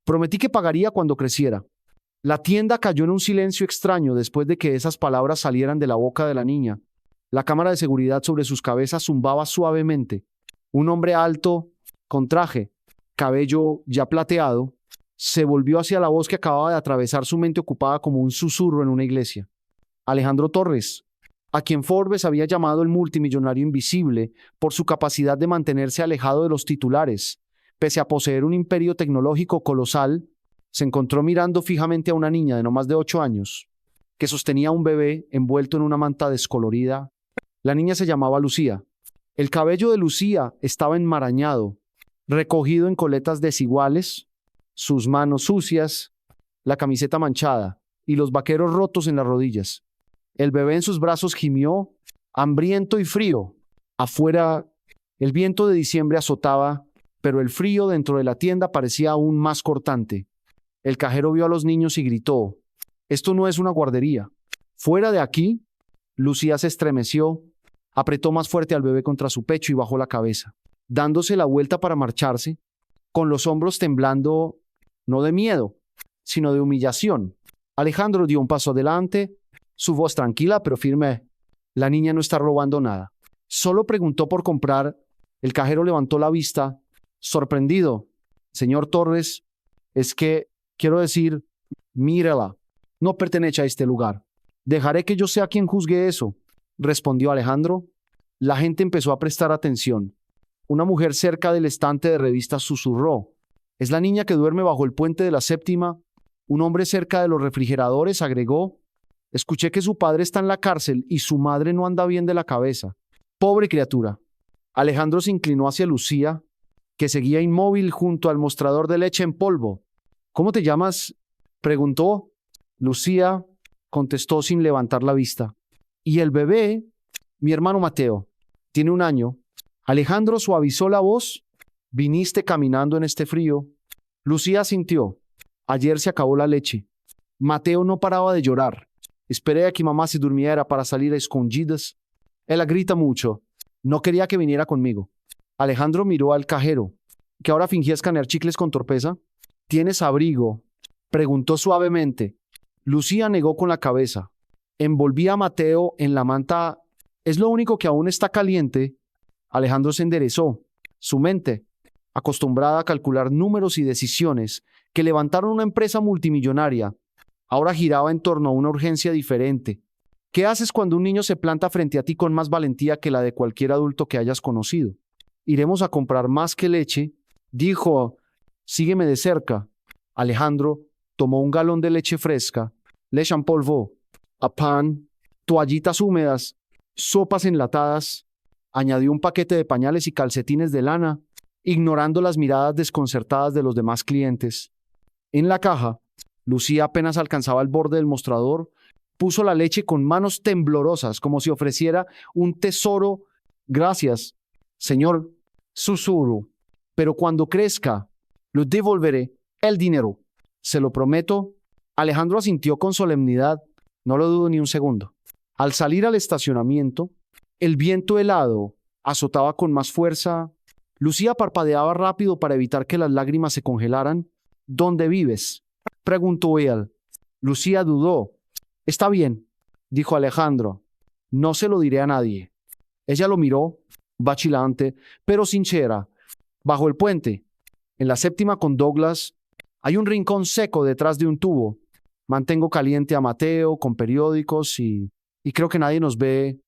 Prometí que pagaría cuando creciera. La tienda cayó en un silencio extraño después de que esas palabras salieran de la boca de la niña. La cámara de seguridad sobre sus cabezas zumbaba suavemente. Un hombre alto, con traje, cabello ya plateado, se volvió hacia la voz que acababa de atravesar su mente ocupada como un susurro en una iglesia. Alejandro Torres, a quien Forbes había llamado el multimillonario invisible por su capacidad de mantenerse alejado de los titulares, pese a poseer un imperio tecnológico colosal, se encontró mirando fijamente a una niña de no más de 8 años, que sostenía a un bebé envuelto en una manta descolorida. La niña se llamaba Lucía. El cabello de Lucía estaba enmarañado, recogido en coletas desiguales, sus manos sucias, la camiseta manchada y los vaqueros rotos en las rodillas. El bebé en sus brazos gimió, hambriento y frío. Afuera, el viento de diciembre azotaba, pero el frío dentro de la tienda parecía aún más cortante. El cajero vio a los niños y gritó: «Esto no es una guardería. Fuera de aquí». Lucía se estremeció, apretó más fuerte al bebé contra su pecho y bajó la cabeza, dándose la vuelta para marcharse, con los hombros temblando, no de miedo, sino de humillación. Alejandro dio un paso adelante, su voz tranquila pero firme: «La niña no está robando nada. Solo preguntó por comprar». El cajero levantó la vista, sorprendido. «Señor Torres, es que, quiero decir, mírela, no pertenece a este lugar». «Dejaré que yo sea quien juzgue eso», respondió Alejandro. La gente empezó a prestar atención. Una mujer cerca del estante de revistas susurró: «¿Es la niña que duerme bajo el puente de la Séptima?». Un hombre cerca de los refrigeradores agregó: «Escuché que su padre está en la cárcel y su madre no anda bien de la cabeza. Pobre criatura». Alejandro se inclinó hacia Lucía, que seguía inmóvil junto al mostrador de leche en polvo. «¿Cómo te llamas?», preguntó. Lucía contestó sin levantar la vista. «¿Y el bebé?». «Mi hermano Mateo. Tiene 1 año». Alejandro suavizó la voz: «Viniste caminando en este frío». Lucía asintió. «Ayer se acabó la leche». Mateo no paraba de llorar. «Esperé a que mamá se durmiera para salir a escondidas. Ella grita mucho. No quería que viniera conmigo». Alejandro miró al cajero, que ahora fingía escanear chicles con torpeza. «¿Tienes abrigo?», preguntó suavemente. Lucía negó con la cabeza. Envolvía a Mateo en la manta. «Es lo único que aún está caliente». Alejandro se enderezó. Su mente, acostumbrada a calcular números y decisiones que levantaron una empresa multimillonaria, ahora giraba en torno a una urgencia diferente. ¿Qué haces cuando un niño se planta frente a ti con más valentía que la de cualquier adulto que hayas conocido? «Iremos a comprar más que leche», dijo. «Sígueme de cerca». Alejandro tomó un galón de leche fresca, leche en polvo, a pan, toallitas húmedas, sopas enlatadas. Añadió un paquete de pañales y calcetines de lana, ignorando las miradas desconcertadas de los demás clientes. En la caja, Lucía apenas alcanzaba el borde del mostrador. Puso la leche con manos temblorosas, como si ofreciera un tesoro. «Gracias, señor», susurró. «Pero cuando crezca, le devolveré el dinero. Se lo prometo». Alejandro asintió con solemnidad. No lo dudo ni un segundo. Al salir al estacionamiento, el viento helado azotaba con más fuerza. Lucía parpadeaba rápido para evitar que las lágrimas se congelaran. «¿Dónde vives?», preguntó él. Lucía dudó. «Está bien», dijo Alejandro. «No se lo diré a nadie». Ella lo miró, vacilante, pero sincera. «Bajo el puente, en la Séptima con Douglas, hay un rincón seco detrás de un tubo. Mantengo caliente a Mateo con periódicos y creo que nadie nos ve».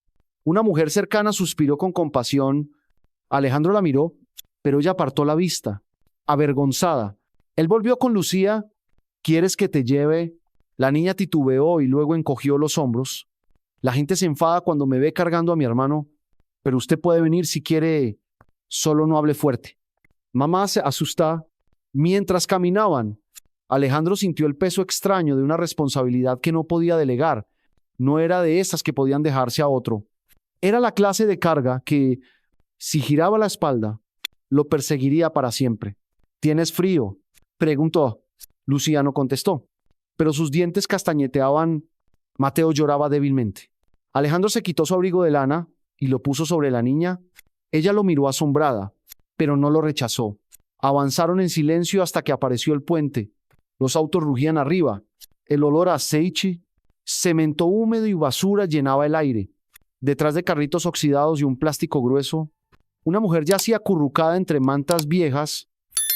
Una mujer cercana suspiró con compasión. Alejandro la miró, pero ella apartó la vista, avergonzada. Él volvió con Lucía. «¿Quieres que te lleve?». La niña titubeó y luego encogió los hombros. «La gente se enfada cuando me ve cargando a mi hermano, pero usted puede venir si quiere, solo no hable fuerte». Mamá se asusta. Mientras caminaban, Alejandro sintió el peso extraño de una responsabilidad que no podía delegar. No era de esas que podían dejarse a otro. Era la clase de carga que, si giraba la espalda, lo perseguiría para siempre. «¿Tienes frío?», preguntó. Lucía no contestó, pero sus dientes castañeteaban. Mateo lloraba débilmente. Alejandro se quitó su abrigo de lana y lo puso sobre la niña. Ella lo miró asombrada, pero no lo rechazó. Avanzaron en silencio hasta que apareció el puente. Los autos rugían arriba. El olor a aceite, cemento húmedo y basura llenaba el aire. Detrás de carritos oxidados y un plástico grueso, una mujer yacía acurrucada entre mantas viejas,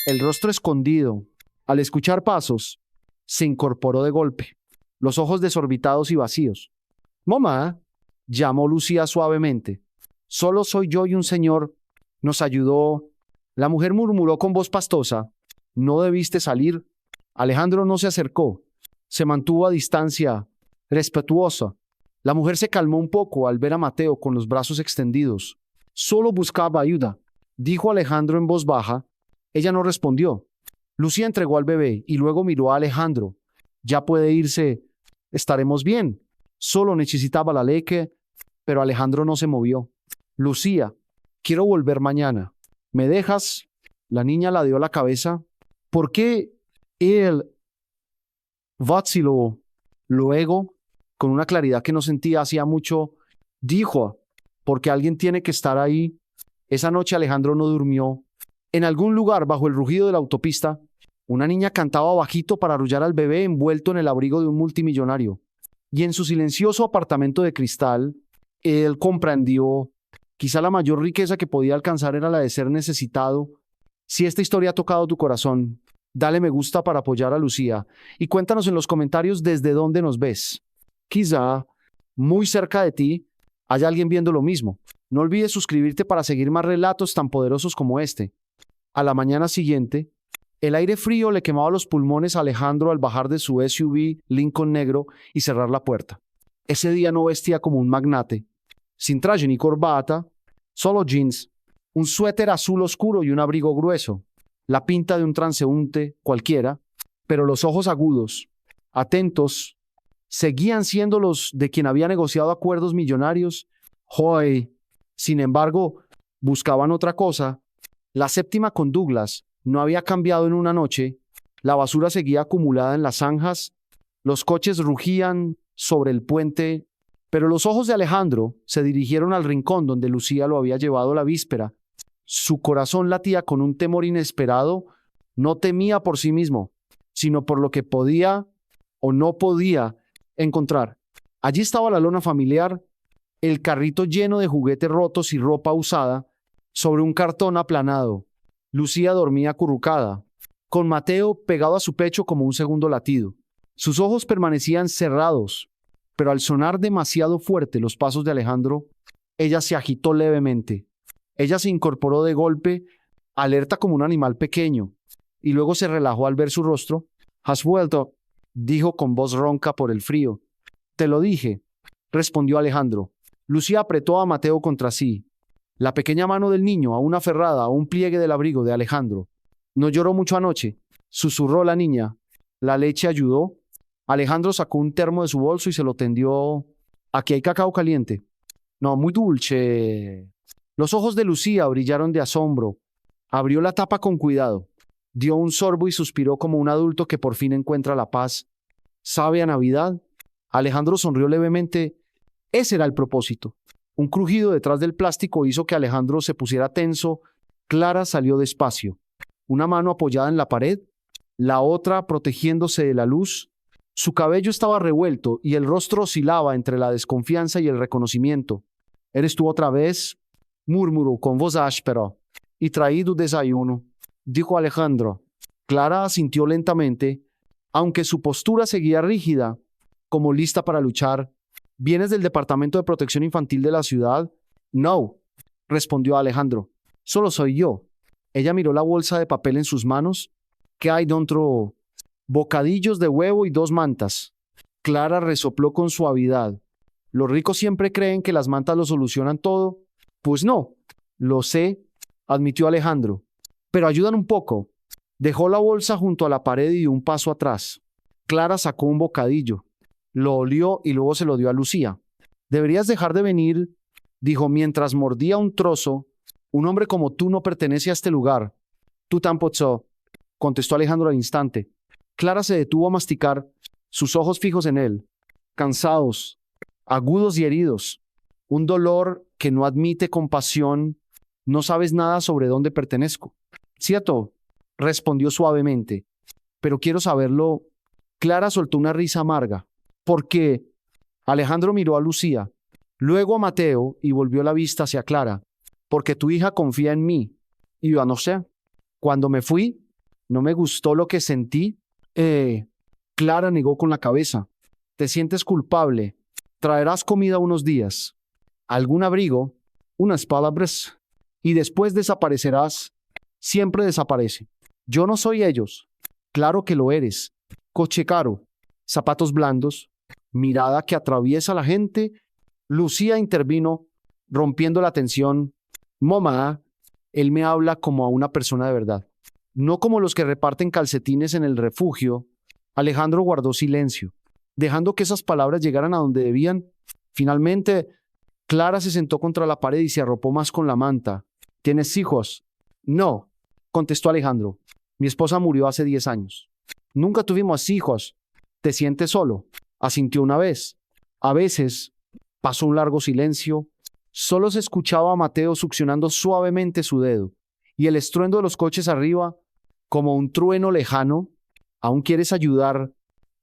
el rostro escondido. Al escuchar pasos, se incorporó de golpe, los ojos desorbitados y vacíos. «Mamá», llamó Lucía suavemente. «Solo soy yo y un señor. Nos ayudó». La mujer murmuró con voz pastosa. «No debiste salir». Alejandro no se acercó. Se mantuvo a distancia, respetuosa. La mujer se calmó un poco al ver a Mateo con los brazos extendidos. «Solo buscaba ayuda», dijo Alejandro en voz baja. Ella no respondió. Lucía entregó al bebé y luego miró a Alejandro. «Ya puede irse. Estaremos bien». Solo necesitaba la leche, pero Alejandro no se movió. «Lucía, quiero volver mañana. ¿Me dejas?» La niña ladeó la cabeza. «¿Por qué él?» Vaciló. Luego, con una claridad que no sentía hacía mucho, dijo: «Porque alguien tiene que estar ahí». Esa noche Alejandro no durmió. En algún lugar bajo el rugido de la autopista, una niña cantaba bajito para arrullar al bebé envuelto en el abrigo de un multimillonario. Y en su silencioso apartamento de cristal, él comprendió, quizá la mayor riqueza que podía alcanzar era la de ser necesitado. Si esta historia ha tocado tu corazón, dale me gusta para apoyar a Lucía y cuéntanos en los comentarios desde dónde nos ves. Quizá, muy cerca de ti, haya alguien viendo lo mismo. No olvides suscribirte para seguir más relatos tan poderosos como este. A la mañana siguiente, el aire frío le quemaba los pulmones a Alejandro al bajar de su SUV Lincoln negro y cerrar la puerta. Ese día no vestía como un magnate, sin traje ni corbata, solo jeans, un suéter azul oscuro y un abrigo grueso, la pinta de un transeúnte cualquiera, pero los ojos agudos, atentos, seguían siendo los de quien había negociado acuerdos millonarios. Hoy, sin embargo, buscaban otra cosa. La séptima con Douglas no había cambiado en una noche. La basura seguía acumulada en las zanjas. Los coches rugían sobre el puente. Pero los ojos de Alejandro se dirigieron al rincón donde Lucía lo había llevado la víspera. Su corazón latía con un temor inesperado. No temía por sí mismo, sino por lo que podía o no podía encontrar. Allí estaba la lona familiar, el carrito lleno de juguetes rotos y ropa usada, sobre un cartón aplanado. Lucía dormía acurrucada, con Mateo pegado a su pecho como un segundo latido. Sus ojos permanecían cerrados, pero al sonar demasiado fuerte los pasos de Alejandro, ella se agitó levemente. Ella se incorporó de golpe, alerta como un animal pequeño, y luego se relajó al ver su rostro. «¿Has vuelto?», dijo con voz ronca por el frío. «Te lo dije», respondió Alejandro. Lucía apretó a Mateo contra sí. La pequeña mano del niño aún aferrada a un pliegue del abrigo de Alejandro. «No lloró mucho anoche», susurró la niña. «La leche ayudó». Alejandro sacó un termo de su bolso y se lo tendió. «Aquí hay cacao caliente». «No, muy dulce». Los ojos de Lucía brillaron de asombro. Abrió la tapa con cuidado. Dio un sorbo y suspiró como un adulto que por fin encuentra la paz. «¿Sabe a Navidad?». Alejandro sonrió levemente. Ese era el propósito. Un crujido detrás del plástico hizo que Alejandro se pusiera tenso. Clara salió despacio, una mano apoyada en la pared, la otra protegiéndose de la luz. Su cabello estaba revuelto y el rostro oscilaba entre la desconfianza y el reconocimiento. «¿Eres tú otra vez?», murmuró con voz áspera. «Y traído desayuno», dijo Alejandro. Clara asintió lentamente, aunque su postura seguía rígida, como lista para luchar. «¿Vienes del Departamento de Protección Infantil de la ciudad?». «No», respondió Alejandro. «Solo soy yo». Ella miró la bolsa de papel en sus manos. «¿Qué hay dentro?». «Bocadillos de huevo y 2 mantas». Clara resopló con suavidad. «Los ricos siempre creen que las mantas lo solucionan todo». «Pues no». «Lo sé», admitió Alejandro. «Pero ayudan un poco». Dejó la bolsa junto a la pared y dio un paso atrás. Clara sacó un bocadillo. Lo olió y luego se lo dio a Lucía. «Deberías dejar de venir», dijo mientras mordía un trozo. «Un hombre como tú no pertenece a este lugar». «Tú tampoco», contestó Alejandro al instante. Clara se detuvo a masticar, sus ojos fijos en él, cansados, agudos y heridos. Un dolor que no admite compasión. «No sabes nada sobre dónde pertenezco». «¿Cierto?». respondió suavemente. Pero quiero saberlo. Clara soltó una risa amarga. ¿Por qué? Alejandro miró a Lucía, luego a Mateo y volvió la vista hacia Clara. Porque tu hija confía en mí. Y yo no sé. Cuando me fui, no me gustó lo que sentí. Clara negó con la cabeza. ¿Te sientes culpable? Traerás comida unos días, algún abrigo, unas palabras, y después desaparecerás. Siempre desaparece. Yo no soy ellos. Claro que lo eres. Coche caro, zapatos blandos, mirada que atraviesa a la gente. Lucía intervino, rompiendo la tensión. Mamá, él me habla como a una persona de verdad, no como los que reparten calcetines en el refugio. Alejandro guardó silencio, dejando que esas palabras llegaran a donde debían. Finalmente, Clara se sentó contra la pared y se arropó más con la manta. ¿Tienes hijos? No, contestó Alejandro. Mi esposa murió hace 10 años. Nunca tuvimos hijos. ¿Te sientes solo? Asintió una vez. A veces. Pasó un largo silencio. Solo se escuchaba a Mateo succionando suavemente su dedo y el estruendo de los coches arriba, como un trueno lejano. ¿Aún quieres ayudar?,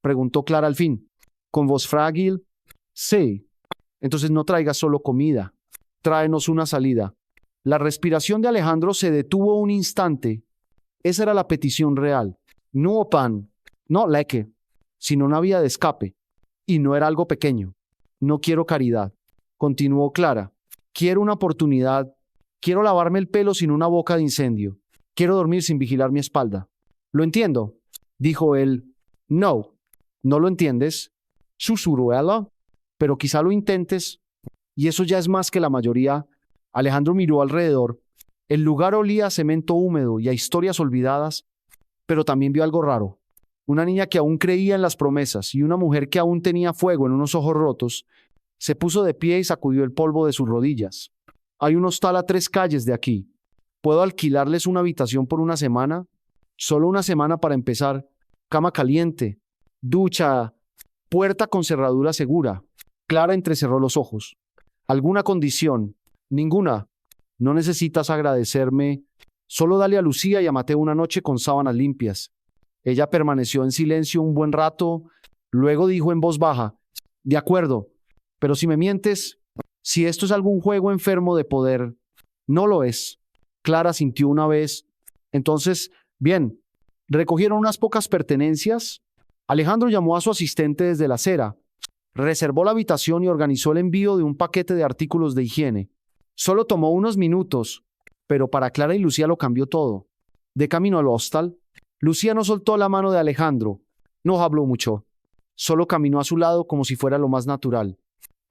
preguntó Clara al fin, con voz frágil. Sí. Entonces no traigas solo comida. Tráenos una salida. La respiración de Alejandro se detuvo un instante. Esa era la petición real. No pan, no leque, sino una vía de escape. Y no era algo pequeño. No quiero caridad, continuó Clara. Quiero una oportunidad. Quiero lavarme el pelo sin una boca de incendio. Quiero dormir sin vigilar mi espalda. Lo entiendo, dijo él. No, no lo entiendes, susurró ella, pero quizá lo intentes, y eso ya es más que la mayoría. Alejandro miró alrededor. El lugar olía a cemento húmedo y a historias olvidadas, pero también vio algo raro. Una niña que aún creía en las promesas y una mujer que aún tenía fuego en unos ojos rotos. Se puso de pie y sacudió el polvo de sus rodillas. Hay un hostal a 3 calles de aquí. ¿Puedo alquilarles una habitación por una semana? Solo una semana para empezar. Cama caliente, ducha, puerta con cerradura segura. Clara entrecerró los ojos. ¿Alguna condición? Ninguna. No necesitas agradecerme. Solo dale a Lucía y a Mateo una noche con sábanas limpias. Ella permaneció en silencio un buen rato. Luego dijo en voz baja: de acuerdo. Pero si me mientes, si esto es algún juego enfermo de poder, no lo es. Clara sintió una vez. Entonces, bien, recogieron unas pocas pertenencias. Alejandro llamó a su asistente desde la acera, reservó la habitación y organizó el envío de un paquete de artículos de higiene. Solo tomó unos minutos, pero para Clara y Lucía lo cambió todo. De camino al hostal, Lucía no soltó la mano de Alejandro. No habló mucho. Solo caminó a su lado como si fuera lo más natural.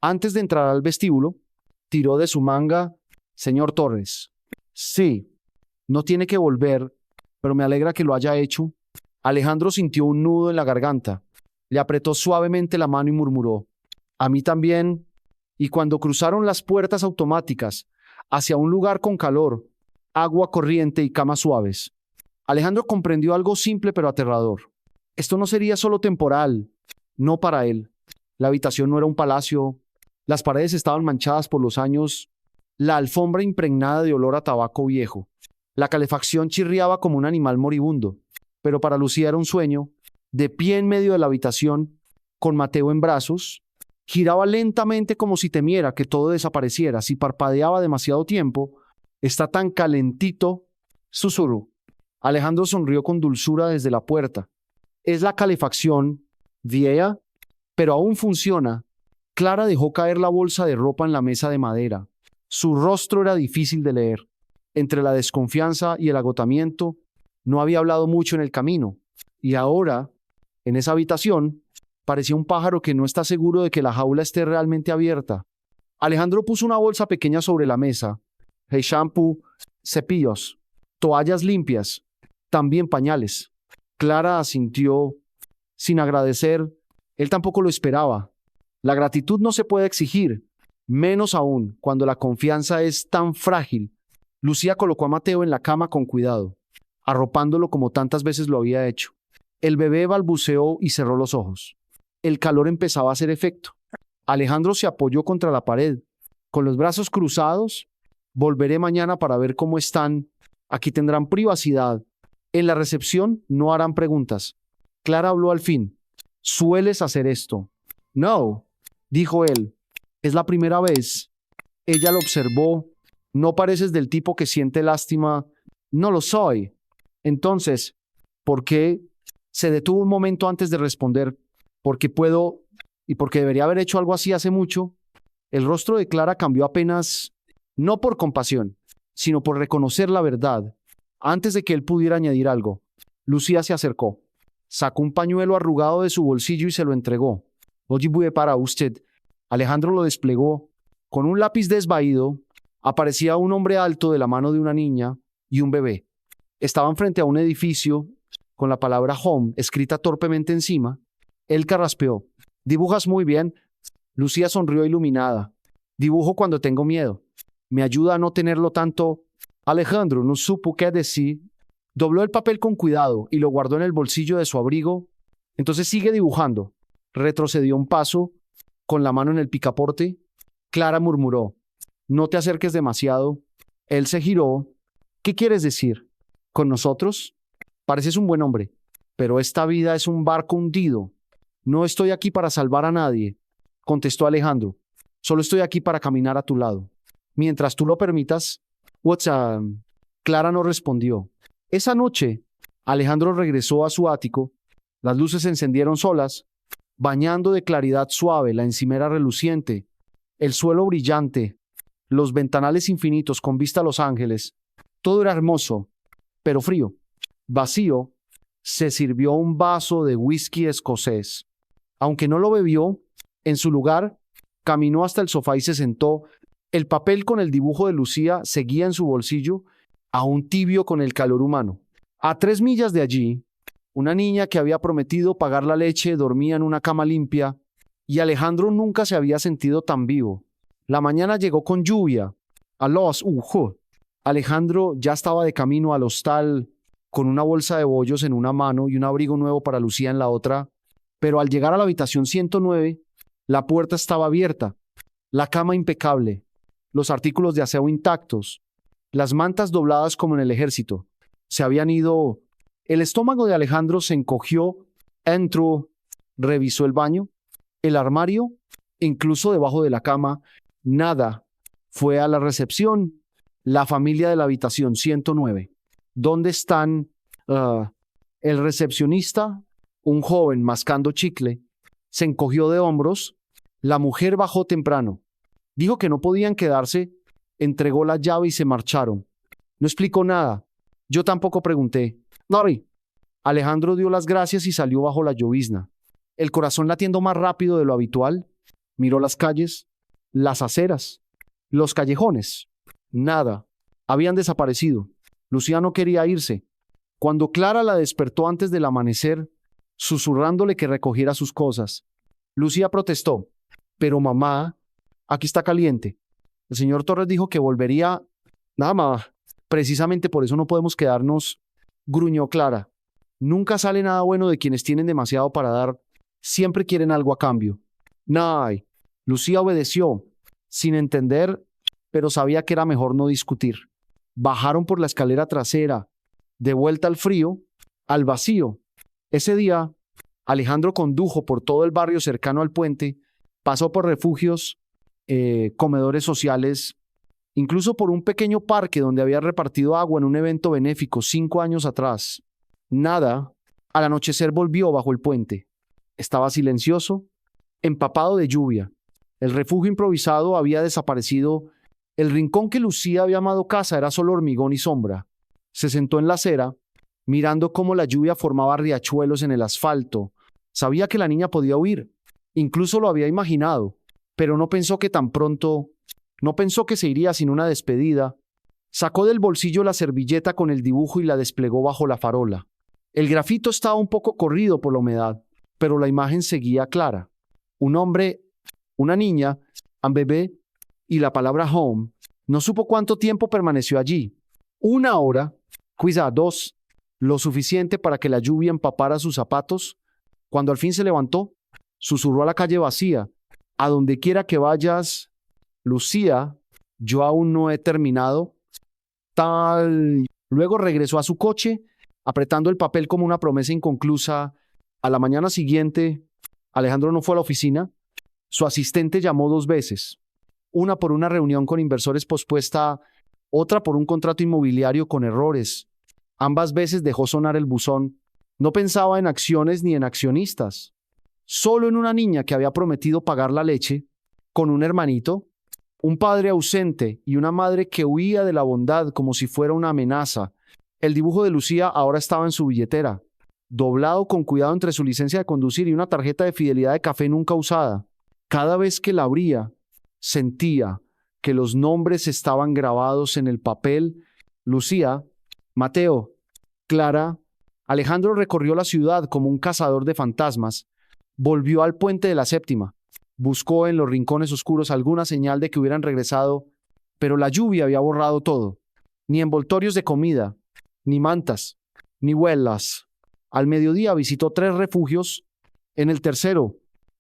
Antes de entrar al vestíbulo, tiró de su manga: señor Torres. Sí, no tiene que volver, pero me alegra que lo haya hecho. Alejandro sintió un nudo en la garganta. Le apretó suavemente la mano y murmuró: a mí también. Y cuando cruzaron las puertas automáticas hacia un lugar con calor, agua corriente y camas suaves, Alejandro comprendió algo simple pero aterrador. Esto no sería solo temporal, no para él. La habitación no era un palacio. Las paredes estaban manchadas por los años, la alfombra impregnada de olor a tabaco viejo. La calefacción chirriaba como un animal moribundo. Pero para Lucía era un sueño. De pie en medio de la habitación, con Mateo en brazos, giraba lentamente como si temiera que todo desapareciera. Si parpadeaba demasiado tiempo, está tan calentito, susurró. Alejandro sonrió con dulzura desde la puerta. Es la calefacción, vieja, pero aún funciona. Clara dejó caer la bolsa de ropa en la mesa de madera. Su rostro era difícil de leer. Entre la desconfianza y el agotamiento, no había hablado mucho en el camino. Y ahora, en esa habitación, parecía un pájaro que no está seguro de que la jaula esté realmente abierta. Alejandro puso una bolsa pequeña sobre la mesa. El shampoo, cepillos, toallas limpias, también pañales. Clara asintió, sin agradecer. Él tampoco lo esperaba. La gratitud no se puede exigir, menos aún cuando la confianza es tan frágil. Lucía colocó a Mateo en la cama con cuidado, arropándolo como tantas veces lo había hecho. El bebé balbuceó y cerró los ojos. El calor empezaba a hacer efecto. Alejandro se apoyó contra la pared, con los brazos cruzados. Volveré mañana para ver cómo están. Aquí tendrán privacidad. En la recepción no harán preguntas. Clara habló al fin. ¿Sueles hacer esto? No, dijo él. Es la primera vez. Ella lo observó. No pareces del tipo que siente lástima. No lo soy. Entonces, ¿por qué? Se detuvo un momento antes de responder. Porque puedo y porque debería haber hecho algo así hace mucho. El rostro de Clara cambió apenas, no por compasión, sino por reconocer la verdad. Antes de que él pudiera añadir algo, Lucía se acercó, sacó un pañuelo arrugado de su bolsillo y se lo entregó. Oye, para usted. Alejandro lo desplegó. Con un lápiz desvaído, aparecía un hombre alto de la mano de una niña y un bebé. Estaban frente a un edificio con la palabra home escrita torpemente encima. Él carraspeó. Dibujas muy bien. Lucía sonrió iluminada. Dibujo cuando tengo miedo. Me ayuda a no tenerlo tanto. Alejandro no supo qué decir. Dobló el papel con cuidado y lo guardó en el bolsillo de su abrigo. Entonces sigue dibujando. Retrocedió un paso, con la mano en el picaporte. Clara murmuró. No te acerques demasiado. Él se giró. ¿Qué quieres decir? ¿Con nosotros? Pareces un buen hombre, pero esta vida es un barco hundido. No estoy aquí para salvar a nadie, contestó Alejandro. Solo estoy aquí para caminar a tu lado. Mientras tú lo permitas. What's up? Clara no respondió. Esa noche, Alejandro regresó a su ático. Las luces se encendieron solas, bañando de claridad suave la encimera reluciente, el suelo brillante, los ventanales infinitos con vista a Los Ángeles. Todo era hermoso, pero frío. Vacío, se sirvió un vaso de whisky escocés. Aunque no lo bebió, en su lugar, caminó hasta el sofá y se sentó. El papel con el dibujo de Lucía seguía en su bolsillo, aún tibio con el calor humano. A 3 millas de allí, una niña que había prometido pagar la leche dormía en una cama limpia, y Alejandro nunca se había sentido tan vivo. La mañana llegó con lluvia. Alejandro ya estaba de camino al hostal, con una bolsa de bollos en una mano y un abrigo nuevo para Lucía en la otra, pero al llegar a la habitación 109, la puerta estaba abierta, la cama impecable, los artículos de aseo intactos, las mantas dobladas como en el ejército. Se habían ido. El estómago de Alejandro se encogió, entró, revisó el baño, el armario, incluso debajo de la cama, nada. Fue a la recepción, la familia de la habitación 109. ¿Dónde están el recepcionista? Un joven mascando chicle. Se encogió de hombros. La mujer bajó temprano. Dijo que no podían quedarse. Entregó la llave y se marcharon. No explicó nada. Yo tampoco pregunté. Nori. Alejandro dio las gracias y salió bajo la llovizna. El corazón latiendo más rápido de lo habitual. Miró las calles, las aceras, los callejones. Nada. Habían desaparecido. Lucía no quería irse. Cuando Clara la despertó antes del amanecer, susurrándole que recogiera sus cosas, Lucía protestó. Pero mamá, aquí está caliente. El señor Torres dijo que volvería. Nada, mamá. Precisamente por eso no podemos quedarnos, gruñó Clara. Nunca sale nada bueno de quienes tienen demasiado para dar. Siempre quieren algo a cambio. Nay. Lucía obedeció, sin entender, pero sabía que era mejor no discutir. Bajaron por la escalera trasera, de vuelta al frío, al vacío. Ese día, Alejandro condujo por todo el barrio cercano al puente, pasó por refugios, comedores sociales, incluso por un pequeño parque donde había repartido agua en un evento benéfico 5 años atrás. Nada. Al anochecer volvió bajo el puente. Estaba silencioso, empapado de lluvia. El refugio improvisado había desaparecido. El rincón que Lucía había llamado casa era solo hormigón y sombra. Se sentó en la acera, mirando cómo la lluvia formaba riachuelos en el asfalto. Sabía que la niña podía huir. Incluso lo había imaginado, pero no pensó que tan pronto. No pensó que se iría sin una despedida. Sacó del bolsillo la servilleta con el dibujo y la desplegó bajo la farola. El grafito estaba un poco corrido por la humedad, pero la imagen seguía clara. Un hombre, una niña, un bebé y la palabra home. No supo cuánto tiempo permaneció allí. 1 hora, quizá 2, lo suficiente para que la lluvia empapara sus zapatos. Cuando al fin se levantó, susurró a la calle vacía. A donde quiera que vayas, Lucía, yo aún no he terminado. Tal. Luego regresó a su coche, apretando el papel como una promesa inconclusa. A la mañana siguiente, Alejandro no fue a la oficina. Su asistente llamó 2 veces, una por una reunión con inversores pospuesta, otra por un contrato inmobiliario con errores. Ambas veces dejó sonar el buzón. No pensaba en acciones ni en accionistas, solo en una niña que había prometido pagar la leche, con un hermanito, un padre ausente y una madre que huía de la bondad como si fuera una amenaza. El dibujo de Lucía ahora estaba en su billetera, doblado con cuidado entre su licencia de conducir y una tarjeta de fidelidad de café nunca usada. Cada vez que la abría, sentía que los nombres estaban grabados en el papel. Lucía, Mateo, Clara. Alejandro recorrió la ciudad como un cazador de fantasmas. Volvió al puente de la Séptima. Buscó en los rincones oscuros alguna señal de que hubieran regresado, pero la lluvia había borrado todo. Ni envoltorios de comida, ni mantas, ni huelas. Al mediodía visitó 3 refugios. En el tercero,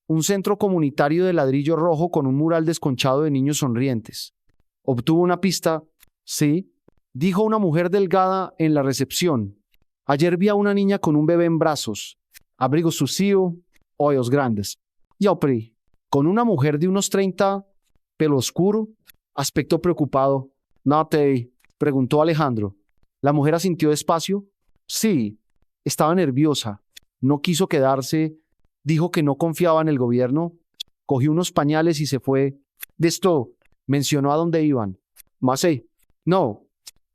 un centro comunitario de ladrillo rojo con un mural desconchado de niños sonrientes. Obtuvo una pista. Sí, dijo una mujer delgada en la recepción. Ayer vi a una niña con un bebé en brazos, abrigo sucio, ojos grandes. Yaupri, con una mujer de unos 30, pelo oscuro, aspecto preocupado. ¿No te? Preguntó Alejandro. La mujer asintió despacio. Sí, estaba nerviosa. No quiso quedarse. Dijo que no confiaba en el gobierno. Cogió unos pañales y se fue. De esto, mencionó a dónde iban. Masé. No,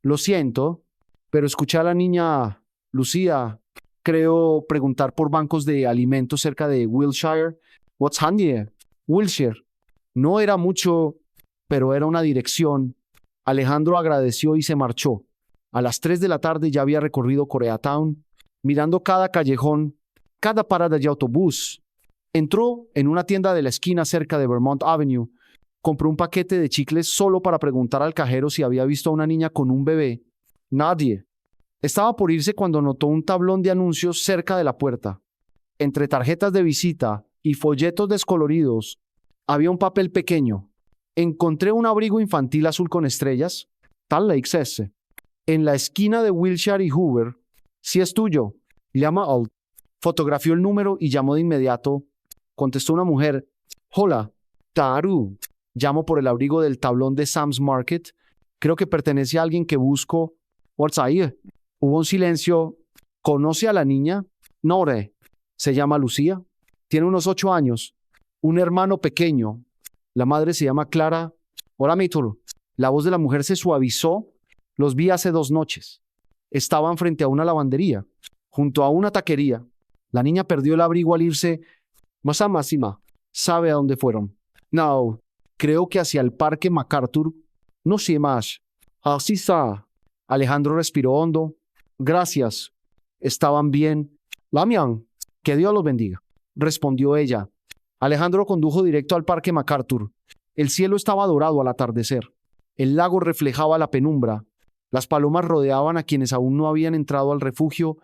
lo siento, pero escuché a la niña Lucía, creo, preguntar por bancos de alimentos cerca de Wilshire. What's handy? Wilshire. No era mucho, pero era una dirección. Alejandro agradeció y se marchó. A las 3 de la tarde ya había recorrido Koreatown, mirando cada callejón, cada parada de autobús. Entró en una tienda de la esquina cerca de Vermont Avenue. Compró un paquete de chicles solo para preguntar al cajero si había visto a una niña con un bebé. Nadie. Estaba por irse cuando notó un tablón de anuncios cerca de la puerta. Entre tarjetas de visita y folletos descoloridos, había un papel pequeño. Encontré un abrigo infantil azul con estrellas. Tal Lake ese. En la esquina de Wilshire y Hoover. Si es tuyo. Llama al. Fotografió el número y llamó de inmediato. Contestó una mujer. Hola, Taru. Llamo por el abrigo del tablón de Sam's Market. Creo que pertenece a alguien que busco. What's ahí? Hubo un silencio. ¿Conoce a la niña? Nore. Se llama Lucía. Tiene unos 8 años. Un hermano pequeño. La madre se llama Clara. Hola, Mitur. La voz de la mujer se suavizó. Los vi hace 2 noches. Estaban frente a una lavandería, junto a una taquería. La niña perdió el abrigo al irse. Masamasima. ¿Sabe a dónde fueron? No. Creo que hacia el parque MacArthur. No sé más. Así está. Alejandro respiró hondo. Gracias. Estaban bien. Lamian. Que Dios los bendiga. Respondió ella. Alejandro condujo directo al parque MacArthur. El cielo estaba dorado al atardecer. El lago reflejaba la penumbra. Las palomas rodeaban a quienes aún no habían entrado al refugio.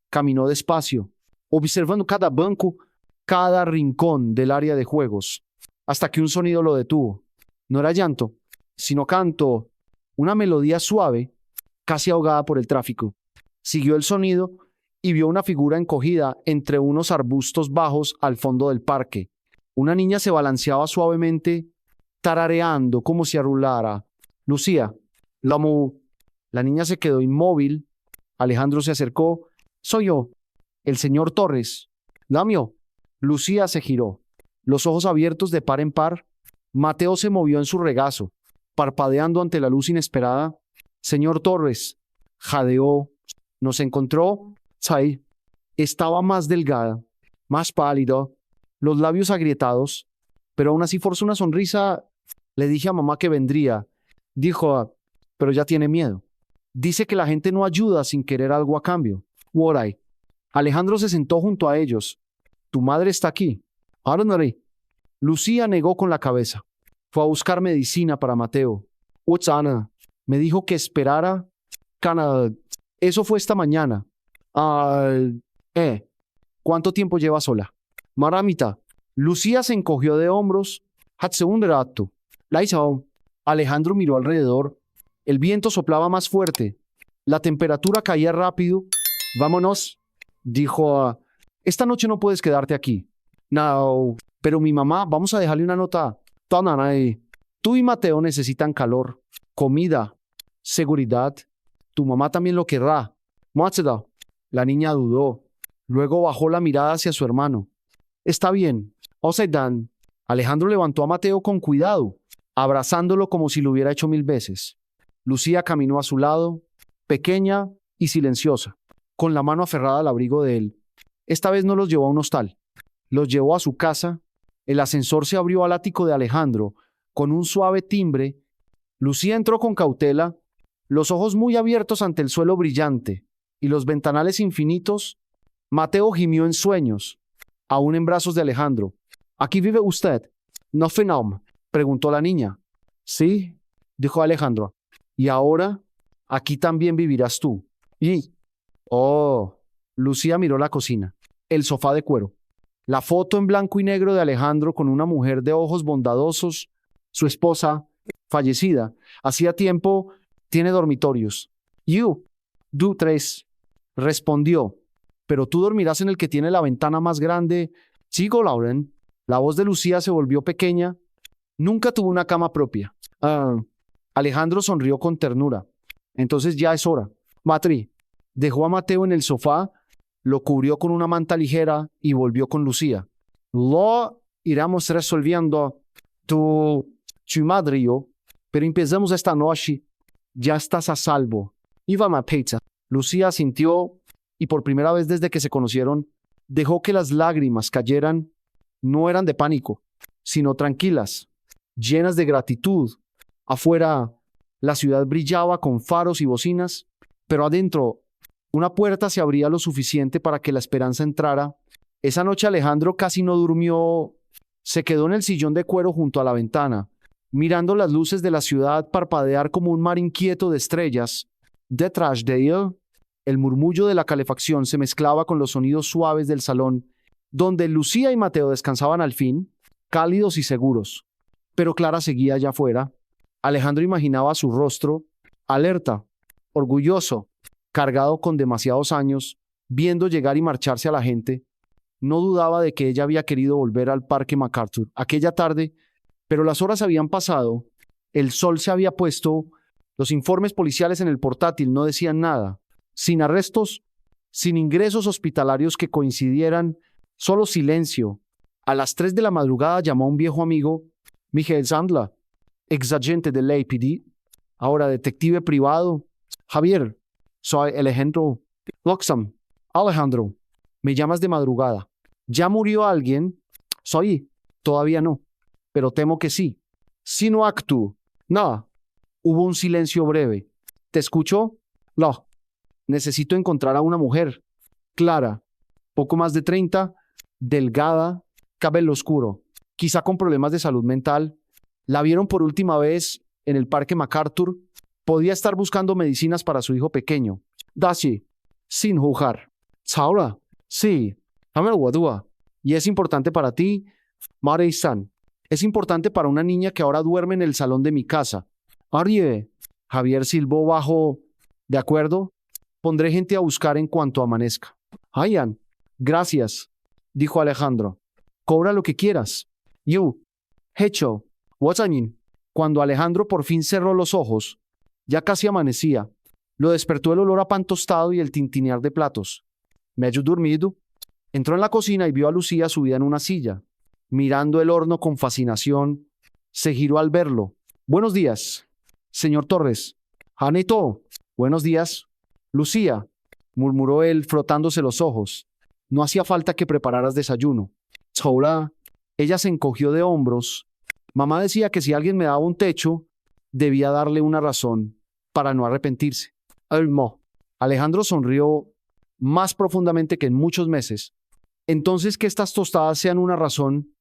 Caminó despacio, observando cada banco, cada rincón del área de juegos, hasta que un sonido lo detuvo. No era llanto, sino canto, una melodía suave, casi ahogada por el tráfico. Siguió el sonido y vio una figura encogida entre unos arbustos bajos al fondo del parque. Una niña se balanceaba suavemente, tarareando como si arrulara. Lucía, la niña se quedó inmóvil. Alejandro se acercó. Soy yo, el señor Torres. Lamio. Lucía se giró, los ojos abiertos de par en par. Mateo se movió en su regazo, parpadeando ante la luz inesperada. Señor Torres, jadeó. Nos encontró. Sai. Estaba más delgada, más pálida, los labios agrietados, pero aún así forzó una sonrisa. Le dije a mamá que vendría. Dijo, pero ya tiene miedo. Dice que la gente no ayuda sin querer algo a cambio. Woray. Alejandro se sentó junto a ellos. Tu madre está aquí. Arnari. Lucía negó con la cabeza. Fue a buscar medicina para Mateo. Utsana. Me dijo que esperara. Canadá. Eso fue esta mañana. ¿Cuánto tiempo lleva sola? Maramita. Lucía se encogió de hombros. Hatseunderato. Laisao. Alejandro miró alrededor. El viento soplaba más fuerte. La temperatura caía rápido. Vámonos, dijo. Esta noche no puedes quedarte aquí. No, pero mi mamá, vamos a dejarle una nota. Tú y Mateo necesitan calor, comida, seguridad. Tu mamá también lo querrá. Muérsela. La niña dudó. Luego bajó la mirada hacia su hermano. Está bien. Oseidan. Alejandro levantó a Mateo con cuidado, abrazándolo como si lo hubiera hecho 1000 veces. Lucía caminó a su lado, pequeña y silenciosa, con la mano aferrada al abrigo de él. Esta vez no los llevó a un hostal. Los llevó a su casa. El ascensor se abrió al ático de Alejandro con un suave timbre. Lucía entró con cautela, los ojos muy abiertos ante el suelo brillante y los ventanales infinitos. Mateo gimió en sueños, aún en brazos de Alejandro. ¿Aquí vive usted? No fenom, preguntó la niña. Sí, dijo Alejandro. Y ahora, aquí también vivirás tú. Y, oh, Lucía miró la cocina, el sofá de cuero, la foto en blanco y negro de Alejandro con una mujer de ojos bondadosos, su esposa, fallecida. Hacía tiempo, tiene dormitorios. Du 3, respondió. Pero tú dormirás en el que tiene la ventana más grande. Chico Lauren. La voz de Lucía se volvió pequeña. Nunca tuvo una cama propia. Alejandro sonrió con ternura. Entonces ya es hora. Matri dejó a Mateo en el sofá, lo cubrió con una manta ligera y volvió con Lucía. Lo iremos resolviendo tu madre y yo, pero empezamos esta noche. Ya estás a salvo. Iba a pizza. Lucía asintió y por primera vez desde que se conocieron, dejó que las lágrimas cayeran. No eran de pánico, sino tranquilas, llenas de gratitud. Afuera, la ciudad brillaba con faros y bocinas, pero adentro, una puerta se abría lo suficiente para que la esperanza entrara. Esa noche Alejandro casi no durmió. Se quedó en el sillón de cuero junto a la ventana, mirando las luces de la ciudad parpadear como un mar inquieto de estrellas. Detrás de él, el murmullo de la calefacción se mezclaba con los sonidos suaves del salón, donde Lucía y Mateo descansaban al fin, cálidos y seguros. Pero Clara seguía allá afuera. Alejandro imaginaba su rostro, alerta, orgulloso, cargado con demasiados años, viendo llegar y marcharse a la gente. No dudaba de que ella había querido volver al Parque MacArthur aquella tarde, pero las horas habían pasado, el sol se había puesto, los informes policiales en el portátil no decían nada, sin arrestos, sin ingresos hospitalarios que coincidieran, solo silencio. A las 3 de la madrugada llamó a un viejo amigo, Michael Sandler, exagente del APD, ahora detective privado. Javier, soy Alejandro. Loxam, Alejandro, me llamas de madrugada. ¿Ya murió alguien? Soy, todavía no, pero temo que sí. Si no actúo, nada. Hubo un silencio breve. ¿Te escucho? No. Necesito encontrar a una mujer. Clara, poco más de 30, delgada, cabello oscuro, quizá con problemas de salud mental. La vieron por última vez en el Parque MacArthur. Podía estar buscando medicinas para su hijo pequeño. Dashi, sin juzgar. Saura, sí, Wadua. Y es importante para ti, Marey-san. Es importante para una niña que ahora duerme en el salón de mi casa. Arie, Javier silbó bajo. ¿De acuerdo? Pondré gente a buscar en cuanto amanezca. Hayan, gracias, dijo Alejandro. Cobra lo que quieras. You, hecho, what's I mean? Cuando Alejandro por fin cerró los ojos, ya casi amanecía. Lo despertó el olor a pan tostado y el tintinear de platos. ¿Me ayudó dormido? Entró en la cocina y vio a Lucía subida en una silla, mirando el horno con fascinación. Se giró al verlo. Buenos días, señor Torres. Janeto, buenos días. Lucía, murmuró él frotándose los ojos. No hacía falta que prepararas desayuno. Sola. Ella se encogió de hombros. Mamá decía que si alguien me daba un techo, debía darle una razón para no arrepentirse. Elmo. Alejandro sonrió más profundamente que en muchos meses. Entonces, que estas tostadas sean una razón.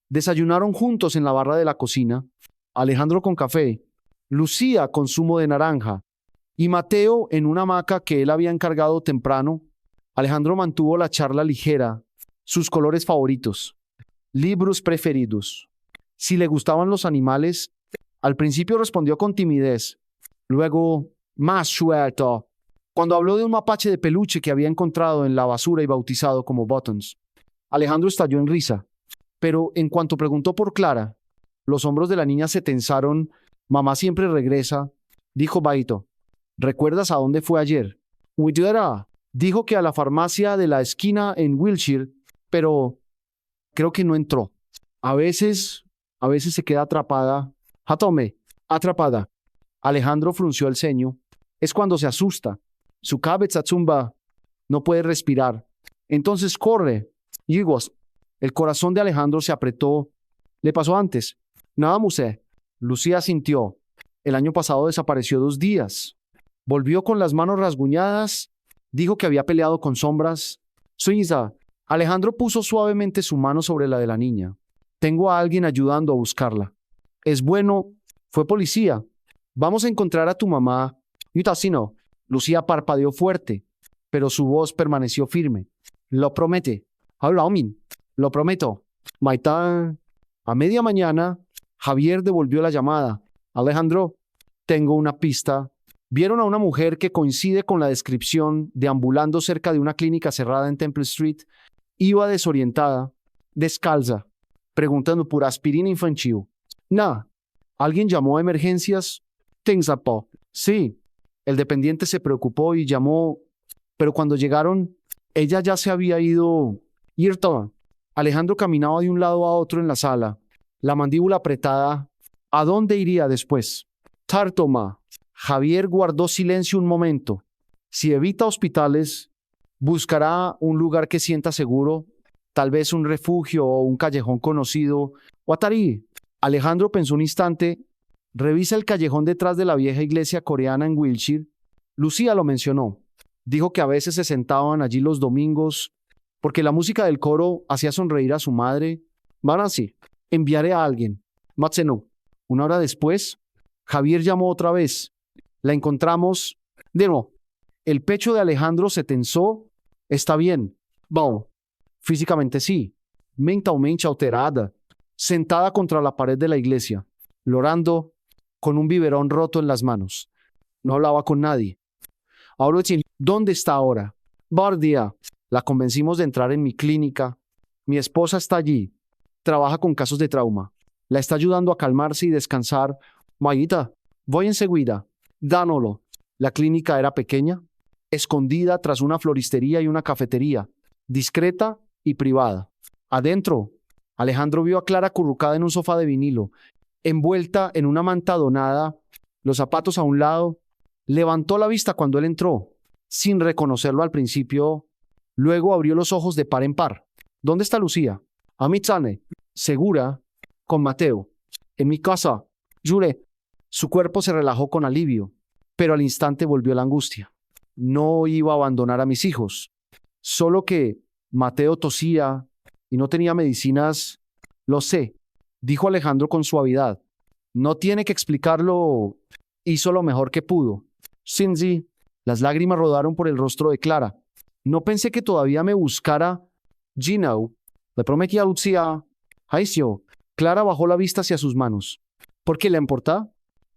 Desayunaron juntos en la barra de la cocina. Alejandro con café, Lucía con zumo de naranja y Mateo en una hamaca que él había encargado temprano. Alejandro mantuvo la charla ligera, sus colores favoritos, libros preferidos. Si le gustaban los animales, al principio respondió con timidez, luego más suelto. Cuando habló de un mapache de peluche que había encontrado en la basura y bautizado como Buttons, Alejandro estalló en risa. Pero en cuanto preguntó por Clara, los hombros de la niña se tensaron. Mamá siempre regresa, dijo Baito. ¿Recuerdas a dónde fue ayer? Huidera. Dijo que a la farmacia de la esquina en Wilshire, pero creo que no entró. A veces se queda atrapada. Hatome, atrapada. Alejandro frunció el ceño. Es cuando se asusta. Su cabeza zumba. No puede respirar. Entonces corre. Yigos. El corazón de Alejandro se apretó. Le pasó antes. Nada, musé. Lucía sintió. El año pasado desapareció 2 días. Volvió con las manos rasguñadas. Dijo que había peleado con sombras. Suiza. Alejandro puso suavemente su mano sobre la de la niña. Tengo a alguien ayudando a buscarla. Es bueno. Fue policía. Vamos a encontrar a tu mamá. Yutasino. Lucía parpadeó fuerte, pero su voz permaneció firme. Lo promete. Haulaomin. Lo prometo. Maitán. A media mañana, Javier devolvió la llamada. Alejandro, tengo una pista. Vieron a una mujer que coincide con la descripción deambulando cerca de una clínica cerrada en Temple Street. Iba desorientada, descalza, preguntando por aspirina infantil. Nah. ¿Alguien llamó a emergencias? Tensapo. Sí. El dependiente se preocupó y llamó, pero cuando llegaron, ella ya se había ido. Irto. Alejandro caminaba de un lado a otro en la sala, la mandíbula apretada. ¿A dónde iría después? Tartoma. Javier guardó silencio un momento. Si evita hospitales, buscará un lugar que sienta seguro, tal vez un refugio o un callejón conocido. Watari. Alejandro pensó un instante. Revisa el callejón detrás de la vieja iglesia coreana en Wilshire. Lucía lo mencionó. Dijo que a veces se sentaban allí los domingos porque la música del coro hacía sonreír a su madre. Marasi, enviaré a alguien. Matseno. 1 hora después, Javier llamó otra vez. La encontramos. De nuevo. El pecho de Alejandro se tensó. Está bien. Bon. Físicamente sí. Mentalmente alterada. Sentada contra la pared de la iglesia. Llorando, con un biberón roto en las manos. No hablaba con nadie. Ahora, ¿dónde está ahora? Bardia. La convencimos de entrar en mi clínica. Mi esposa está allí. Trabaja con casos de trauma. La está ayudando a calmarse y descansar. Mayita, voy enseguida. Dánolo. La clínica era pequeña, escondida tras una floristería y una cafetería, discreta y privada. Adentro, Alejandro vio a Clara acurrucada en un sofá de vinilo, envuelta en una manta donada, los zapatos a un lado. Levantó la vista cuando él entró, sin reconocerlo al principio. Luego abrió los ojos de par en par. ¿Dónde está Lucía? Amitsane. Segura. Con Mateo. En mi casa. Jure. Su cuerpo se relajó con alivio, pero al instante volvió la angustia. No iba a abandonar a mis hijos. Solo que Mateo tosía y no tenía medicinas. Lo sé, dijo Alejandro con suavidad. No tiene que explicarlo. Hizo lo mejor que pudo. Sinzi. Las lágrimas rodaron por el rostro de Clara. No pensé que todavía me buscara. Gino. Le prometí a Lucía. Aicio. Clara bajó la vista hacia sus manos. ¿Por qué le importa?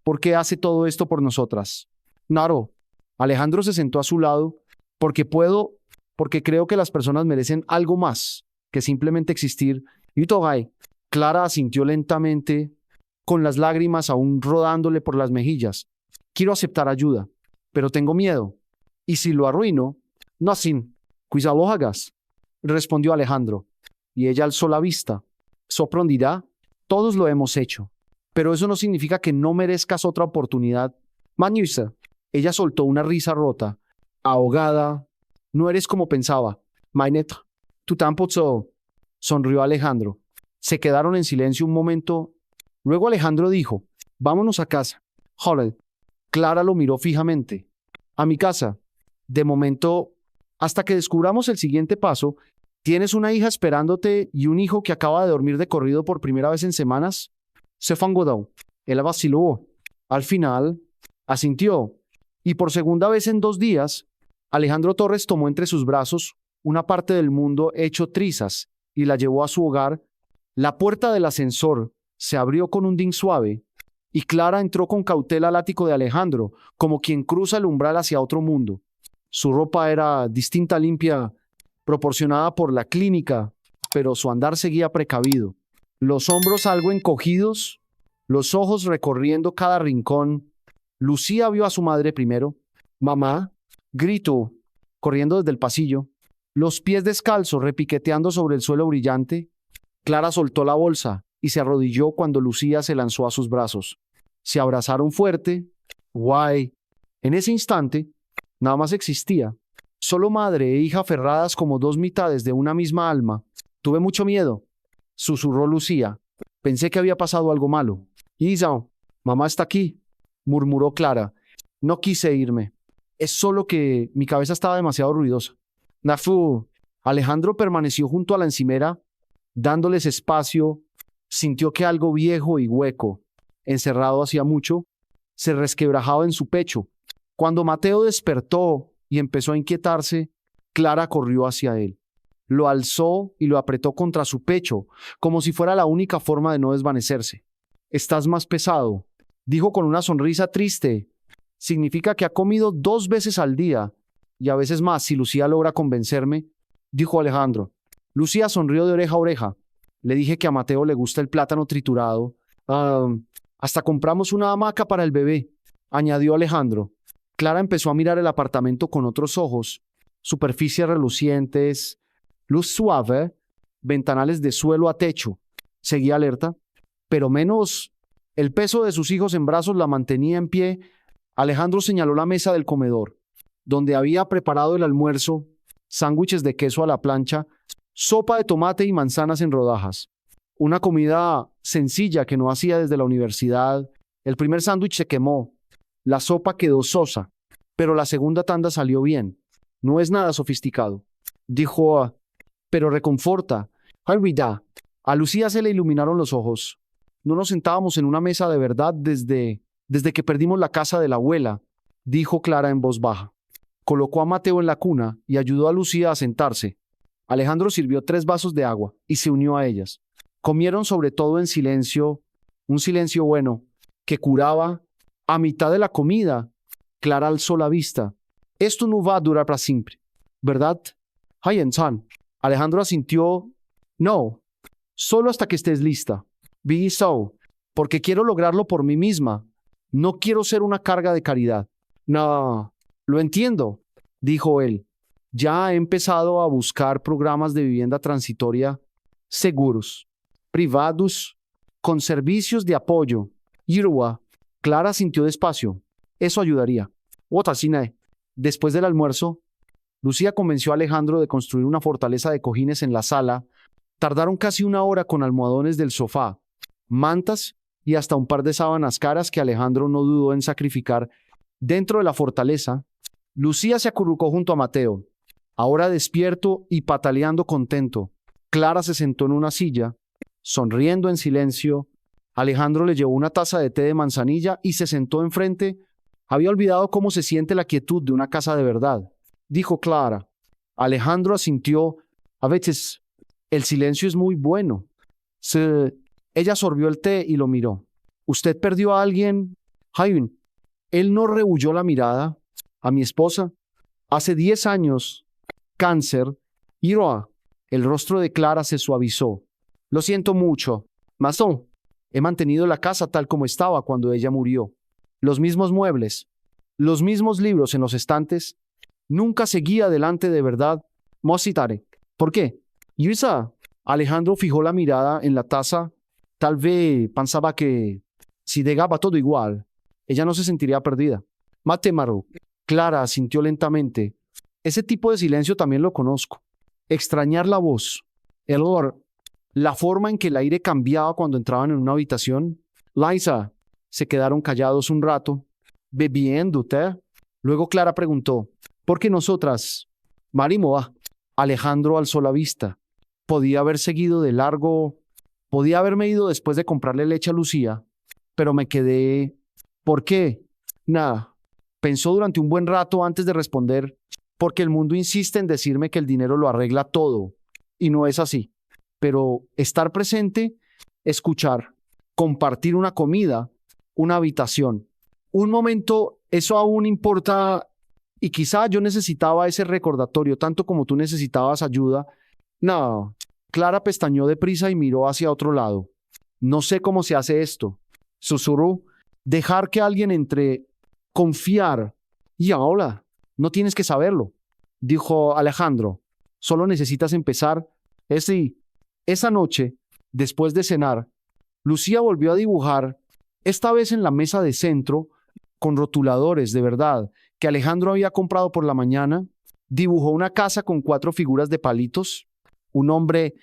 ¿Por qué hace todo esto por nosotras? Naro. Alejandro se sentó a su lado. Porque creo que las personas merecen algo más que simplemente existir. Yutogai. Clara asintió lentamente, con las lágrimas aún rodándole por las mejillas. Quiero aceptar ayuda, pero tengo miedo. ¿Y si lo arruino? No sin. Quizá lo hagas, respondió Alejandro. Y ella alzó la vista. Sorprendida. Todos lo hemos hecho. Pero eso no significa que no merezcas otra oportunidad. Mañusa. Ella soltó una risa rota, ahogada. No eres como pensaba. Mainet. Tú tampoco. Sonrió Alejandro. Se quedaron en silencio un momento. Luego Alejandro dijo, vámonos a casa. Joder. Clara lo miró fijamente. A mi casa. De momento, hasta que descubramos el siguiente paso, ¿tienes una hija esperándote y un hijo que acaba de dormir de corrido por primera vez en semanas? Se fangodó. Él vaciló. Al final, asintió. Y por segunda vez en 2 días, Alejandro Torres tomó entre sus brazos una parte del mundo hecho trizas y la llevó a su hogar. La puerta del ascensor se abrió con un din suave y Clara entró con cautela al ático de Alejandro, como quien cruza el umbral hacia otro mundo. Su ropa era distinta, limpia, proporcionada por la clínica, pero su andar seguía precavido. Los hombros algo encogidos, los ojos recorriendo cada rincón. Lucía vio a su madre primero. Mamá, gritó, corriendo desde el pasillo. Los pies descalzos repiqueteando sobre el suelo brillante. Clara soltó la bolsa y se arrodilló cuando Lucía se lanzó a sus brazos. Se abrazaron fuerte. Guay. En ese instante, nada más existía. Solo madre e hija aferradas como dos mitades de una misma alma. Tuve mucho miedo, susurró Lucía. Pensé que había pasado algo malo. Isa, mamá está aquí, murmuró Clara. No quise irme. Es solo que mi cabeza estaba demasiado ruidosa. Nafu. Alejandro permaneció junto a la encimera, dándoles espacio. Sintió que algo viejo y hueco, encerrado hacía mucho, se resquebrajaba en su pecho. Cuando Mateo despertó y empezó a inquietarse, Clara corrió hacia él. Lo alzó y lo apretó contra su pecho, como si fuera la única forma de no desvanecerse. «Estás más pesado», dijo con una sonrisa triste. «Significa que ha comido 2 veces al día, y a veces más si Lucía logra convencerme», dijo Alejandro. Lucía sonrió de oreja a oreja. «Le dije que a Mateo le gusta el plátano triturado. Hasta compramos una hamaca para el bebé», añadió Alejandro. Clara empezó a mirar el apartamento con otros ojos. Superficies relucientes, luz suave, ventanales de suelo a techo. Seguía alerta, pero menos. El peso de sus hijos en brazos la mantenía en pie. Alejandro señaló la mesa del comedor, donde había preparado el almuerzo, sándwiches de queso a la plancha, sopa de tomate y manzanas en rodajas. Una comida sencilla que no hacía desde la universidad. El primer sándwich se quemó. La sopa quedó sosa, pero la segunda tanda salió bien. No es nada sofisticado, dijo, pero reconforta. Olvida. A Lucía se le iluminaron los ojos. No nos sentábamos en una mesa de verdad desde que perdimos la casa de la abuela, dijo Clara en voz baja. Colocó a Mateo en la cuna y ayudó a Lucía a sentarse. Alejandro sirvió 3 vasos de agua y se unió a ellas. Comieron sobre todo en silencio, un silencio bueno, que curaba. A mitad de la comida, Clara alzó la vista. Esto no va a durar para siempre, ¿verdad? Hayen-san. Alejandro asintió. No, solo hasta que estés lista. Be so, porque quiero lograrlo por mí misma. No quiero ser una carga de caridad. No, lo entiendo, dijo él. Ya he empezado a buscar programas de vivienda transitoria seguros, privados, con servicios de apoyo. Irwa. Clara sintió despacio. Eso ayudaría. Otasine. Después del almuerzo, Lucía convenció a Alejandro de construir una fortaleza de cojines en la sala. Tardaron casi 1 hora con almohadones del sofá, mantas y hasta un par de sábanas caras que Alejandro no dudó en sacrificar. Dentro de la fortaleza, Lucía se acurrucó junto a Mateo, ahora despierto y pataleando contento. Clara se sentó en una silla, sonriendo en silencio. Alejandro le llevó una taza de té de manzanilla y se sentó enfrente. Había olvidado cómo se siente la quietud de una casa de verdad, dijo Clara. Alejandro asintió. A veces, el silencio es muy bueno. Ella sorbió el té y lo miró. ¿Usted perdió a alguien? Hayun. Él no rehuyó la mirada. A mi esposa. Hace 10 años. Cáncer. Iroa. El rostro de Clara se suavizó. Lo siento mucho. Masón. He mantenido la casa tal como estaba cuando ella murió. Los mismos muebles, los mismos libros en los estantes. Nunca seguía adelante de verdad. Mositare. ¿Por qué? Yusa. Alejandro fijó la mirada en la taza. Tal vez pensaba que si dejaba todo igual, ella no se sentiría perdida. Matemaru. Clara asintió lentamente. Ese tipo de silencio también lo conozco. Extrañar la voz, el olor, la forma en que el aire cambiaba cuando entraban en una habitación. Liza. Se quedaron callados un rato, bebiendo té. Luego Clara preguntó, ¿por qué nosotras? Marimoa. Alejandro alzó la vista. Podía haber seguido de largo. Podía haberme ido después de comprarle leche a Lucía, pero me quedé. ¿Por qué? Nada. Pensó durante un buen rato antes de responder, porque el mundo insiste en decirme que el dinero lo arregla todo, y no es así. Pero estar presente, escuchar, compartir una comida, una habitación, un momento, eso aún importa Y quizá yo necesitaba ese recordatorio tanto como tú necesitabas ayuda. No. Clara pestañeó deprisa y miró hacia otro lado. No sé cómo se hace esto. Susurró. Dejar que alguien entre. Confiar. Y ahora, no tienes que saberlo, dijo Alejandro. Solo necesitas empezar. Esa noche, después de cenar, Lucía volvió a dibujar, esta vez en la mesa de centro, con rotuladores de verdad, que Alejandro había comprado por la mañana. Dibujó una casa con 4 figuras de palitos, un hombre,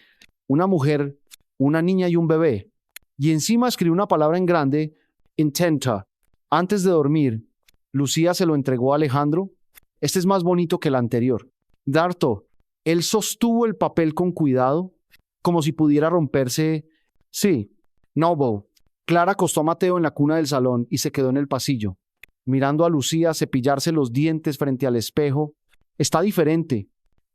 una mujer, una niña y un bebé. Y encima escribió una palabra en grande, intenta. Antes de dormir, Lucía se lo entregó a Alejandro. Este es más bonito que el anterior. Darto, él sostuvo el papel con cuidado, como si pudiera romperse. Sí, Noble. Clara acostó a Mateo en la cuna del salón y se quedó en el pasillo, mirando a Lucía cepillarse los dientes frente al espejo. Está diferente,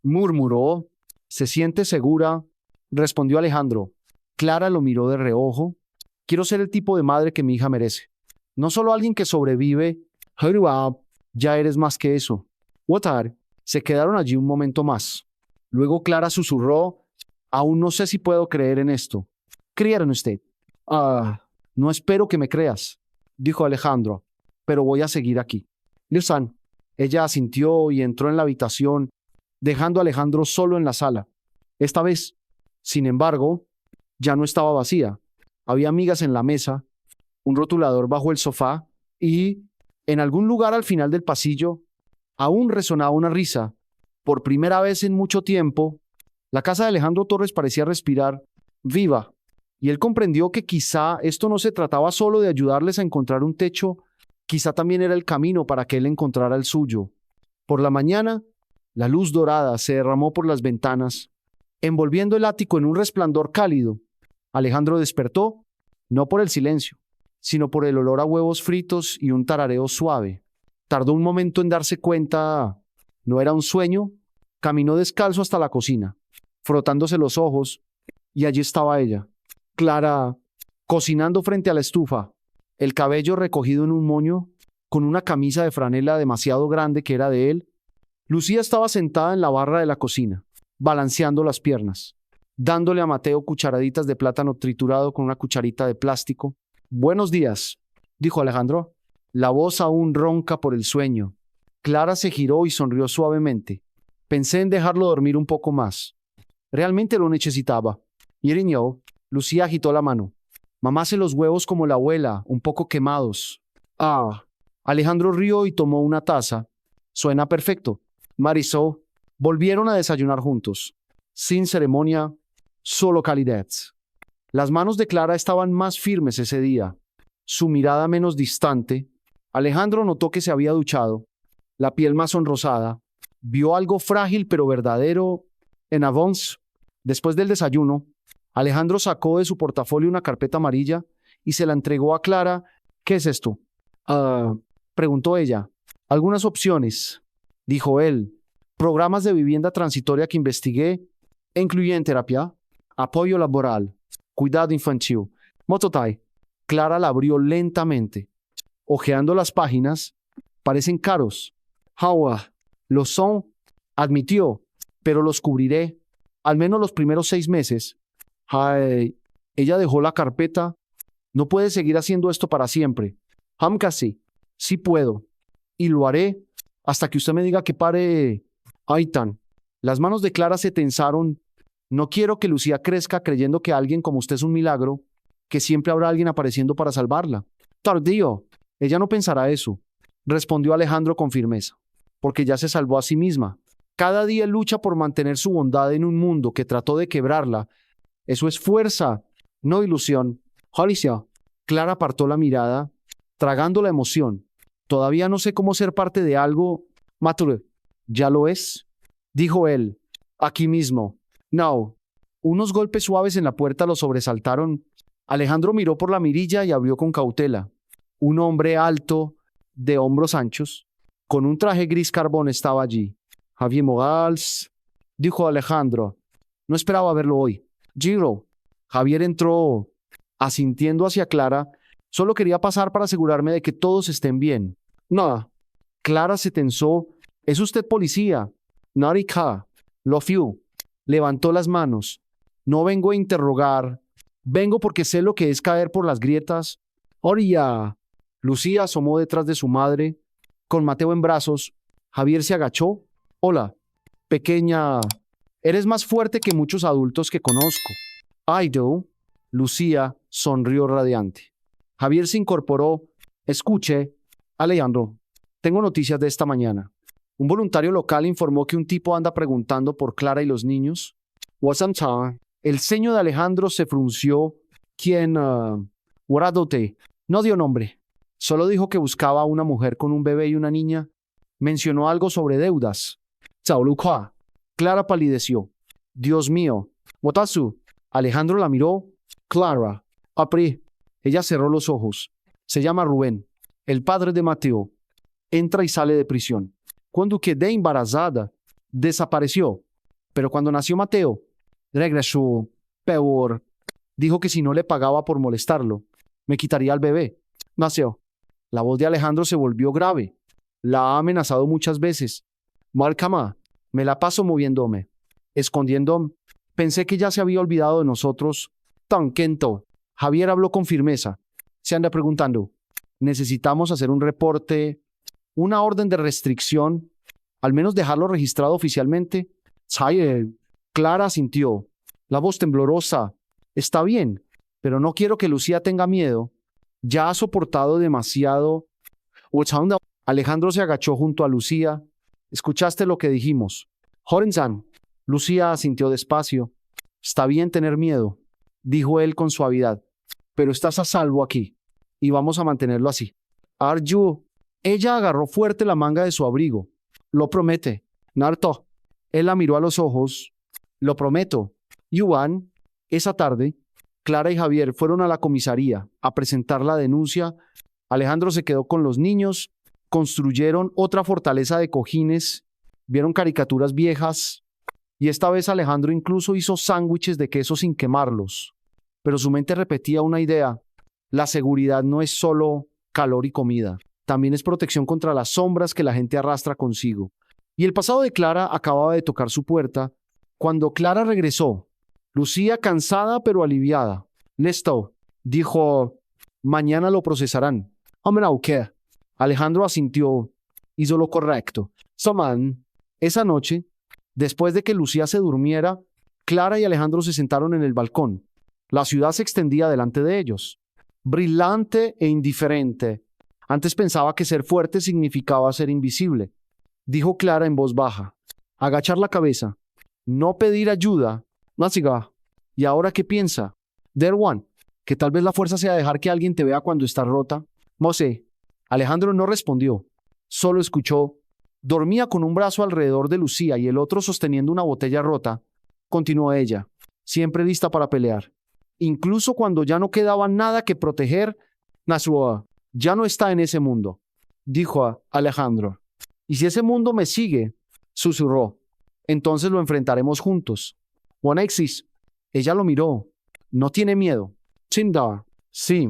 murmuró. ¿Se siente segura?, respondió Alejandro. Clara lo miró de reojo. Quiero ser el tipo de madre que mi hija merece. No solo alguien que sobrevive. Hurry up, ya eres más que eso. What are? Se quedaron allí un momento más. Luego Clara susurró. Aún no sé si puedo creer en esto. ¿Creyeron usted? No espero que me creas, dijo Alejandro, pero voy a seguir aquí. Luzán. Ella asintió y entró en la habitación, dejando a Alejandro solo en la sala. Esta vez, sin embargo, ya no estaba vacía. Había migas en la mesa, un rotulador bajo el sofá y, en algún lugar al final del pasillo, aún resonaba una risa. Por primera vez en mucho tiempo, la casa de Alejandro Torres parecía respirar viva, y él comprendió que quizá esto no se trataba solo de ayudarles a encontrar un techo, quizá también era el camino para que él encontrara el suyo. Por la mañana, la luz dorada se derramó por las ventanas, envolviendo el ático en un resplandor cálido. Alejandro despertó, no por el silencio, sino por el olor a huevos fritos y un tarareo suave. Tardó un momento en darse cuenta. ¿No era un sueño? Caminó descalzo hasta la cocina, frotándose los ojos, y allí estaba ella, Clara, cocinando frente a la estufa, el cabello recogido en un moño, con una camisa de franela demasiado grande que era de él. Lucía estaba sentada en la barra de la cocina, balanceando las piernas, dándole a Mateo cucharaditas de plátano triturado con una cucharita de plástico. Buenos días, dijo Alejandro, la voz aún ronca por el sueño. Clara se giró y sonrió suavemente. Pensé en dejarlo dormir un poco más. Realmente lo necesitaba. Iriñó. Lucía agitó la mano. Mamá hace los huevos como la abuela, un poco quemados. Alejandro rió y tomó una taza. Suena perfecto. Marisol. Volvieron a desayunar juntos. Sin ceremonia, solo calidez. Las manos de Clara estaban más firmes ese día, su mirada menos distante. Alejandro notó que se había duchado, la piel más sonrosada. Vio algo frágil pero verdadero en Avance. Después del desayuno, Alejandro sacó de su portafolio una carpeta amarilla y se la entregó a Clara. ¿Qué es esto? Preguntó ella. Algunas opciones, dijo él. Programas de vivienda transitoria que investigué incluyen terapia, apoyo laboral, cuidado infantil. Mototai. Clara la abrió lentamente. Ojeando las páginas, parecen caros. Lo son, admitió, pero los cubriré, al menos los primeros 6 meses. Ella dejó la carpeta. No puede seguir haciendo esto para siempre. Casi. Sí puedo. Y lo haré hasta que usted me diga que pare. Aitan. Las manos de Clara se tensaron. No quiero que Lucía crezca creyendo que alguien como usted es un milagro, que siempre habrá alguien apareciendo para salvarla. Tardío. Ella no pensará eso, respondió Alejandro con firmeza, porque ya se salvó a sí misma. Cada día lucha por mantener su bondad en un mundo que trató de quebrarla. Eso es fuerza, no ilusión. Alicia. Clara apartó la mirada, tragando la emoción. Todavía no sé cómo ser parte de algo. Mature. ¿Ya lo es?, dijo él. Aquí mismo. No. Unos golpes suaves en la puerta lo sobresaltaron. Alejandro miró por la mirilla y abrió con cautela. Un hombre alto, de hombros anchos, con un traje gris carbón estaba allí. Javier Morales, dijo Alejandro. No esperaba verlo hoy. Giro. Javier entró, asintiendo hacia Clara. Solo quería pasar para asegurarme de que todos estén bien. Nada. Clara se tensó ¿Es usted policía? Narika. Lofiu. Levantó las manos. No vengo a interrogar. Vengo porque sé lo que es caer por las grietas. Oria. Lucía asomó detrás de su madre. Con Mateo en brazos, Javier se agachó. Hola, pequeña. Eres más fuerte que muchos adultos que conozco. I do. Lucía sonrió radiante. Javier se incorporó. Escuche, Alejandro, tengo noticias de esta mañana. Un voluntario local informó que un tipo anda preguntando por Clara y los niños. Wasamcha. El ceño de Alejandro se frunció. ¿Quién? Waradote. No dio nombre. Solo dijo que buscaba a una mujer con un bebé y una niña. Mencionó algo sobre deudas. Chaulukwa. Clara palideció. Dios mío. Watasu. Alejandro la miró. Clara. Apri. Ella cerró los ojos. Se llama Rubén, el padre de Mateo. Entra y sale de prisión. Cuando quedé embarazada, desapareció. Pero cuando nació Mateo, regresó. Peor. Dijo que si no le pagaba por molestarlo, me quitaría al bebé. Nació. La voz de Alejandro se volvió grave. La ha amenazado muchas veces. Malcama, me la paso moviéndome, escondiendo. Pensé que ya se había olvidado de nosotros. Tan quento. Javier habló con firmeza. Se anda preguntando. Necesitamos hacer un reporte, una orden de restricción, al menos dejarlo registrado oficialmente. Clara sintió. La voz temblorosa. Está bien, pero no quiero que Lucía tenga miedo. Ya ha soportado demasiado. Alejandro se agachó junto a Lucía. ¿Escuchaste lo que dijimos? Horensan. Lucía asintió despacio. Está bien tener miedo, dijo él con suavidad, pero estás a salvo aquí, y vamos a mantenerlo así. Arju. Ella agarró fuerte la manga de su abrigo. Lo promete. Narto. Él la miró a los ojos. Lo prometo. Yuan. Esa tarde, Clara y Javier fueron a la comisaría a presentar la denuncia. Alejandro se quedó con los niños. Construyeron otra fortaleza de cojines. Vieron caricaturas viejas. Y esta vez Alejandro incluso hizo sándwiches de queso sin quemarlos. Pero su mente repetía una idea. La seguridad no es solo calor y comida. También es protección contra las sombras que la gente arrastra consigo. Y el pasado de Clara acababa de tocar su puerta. Cuando Clara regresó, Lucía cansada pero aliviada. Listo, dijo, mañana lo procesarán. ¿Qué? Alejandro asintió. Hizo lo correcto. Soman. Esa noche, después de que Lucía se durmiera, Clara y Alejandro se sentaron en el balcón. La ciudad se extendía delante de ellos. Brillante e indiferente. Antes pensaba que ser fuerte significaba ser invisible. Dijo Clara en voz baja. Agachar la cabeza. No pedir ayuda. Nasiga. ¿Y ahora qué piensa? Derwan. Que tal vez la fuerza sea dejar que alguien te vea cuando estás rota. No sé. Alejandro no respondió. Solo escuchó. Dormía con un brazo alrededor de Lucía y el otro sosteniendo una botella rota. Continuó ella, siempre lista para pelear. Incluso cuando ya no quedaba nada que proteger, Nasua ya no está en ese mundo, dijo a Alejandro. Y si ese mundo me sigue, susurró, entonces lo enfrentaremos juntos. Wanexis, ella lo miró. No tiene miedo. Chinda, sí,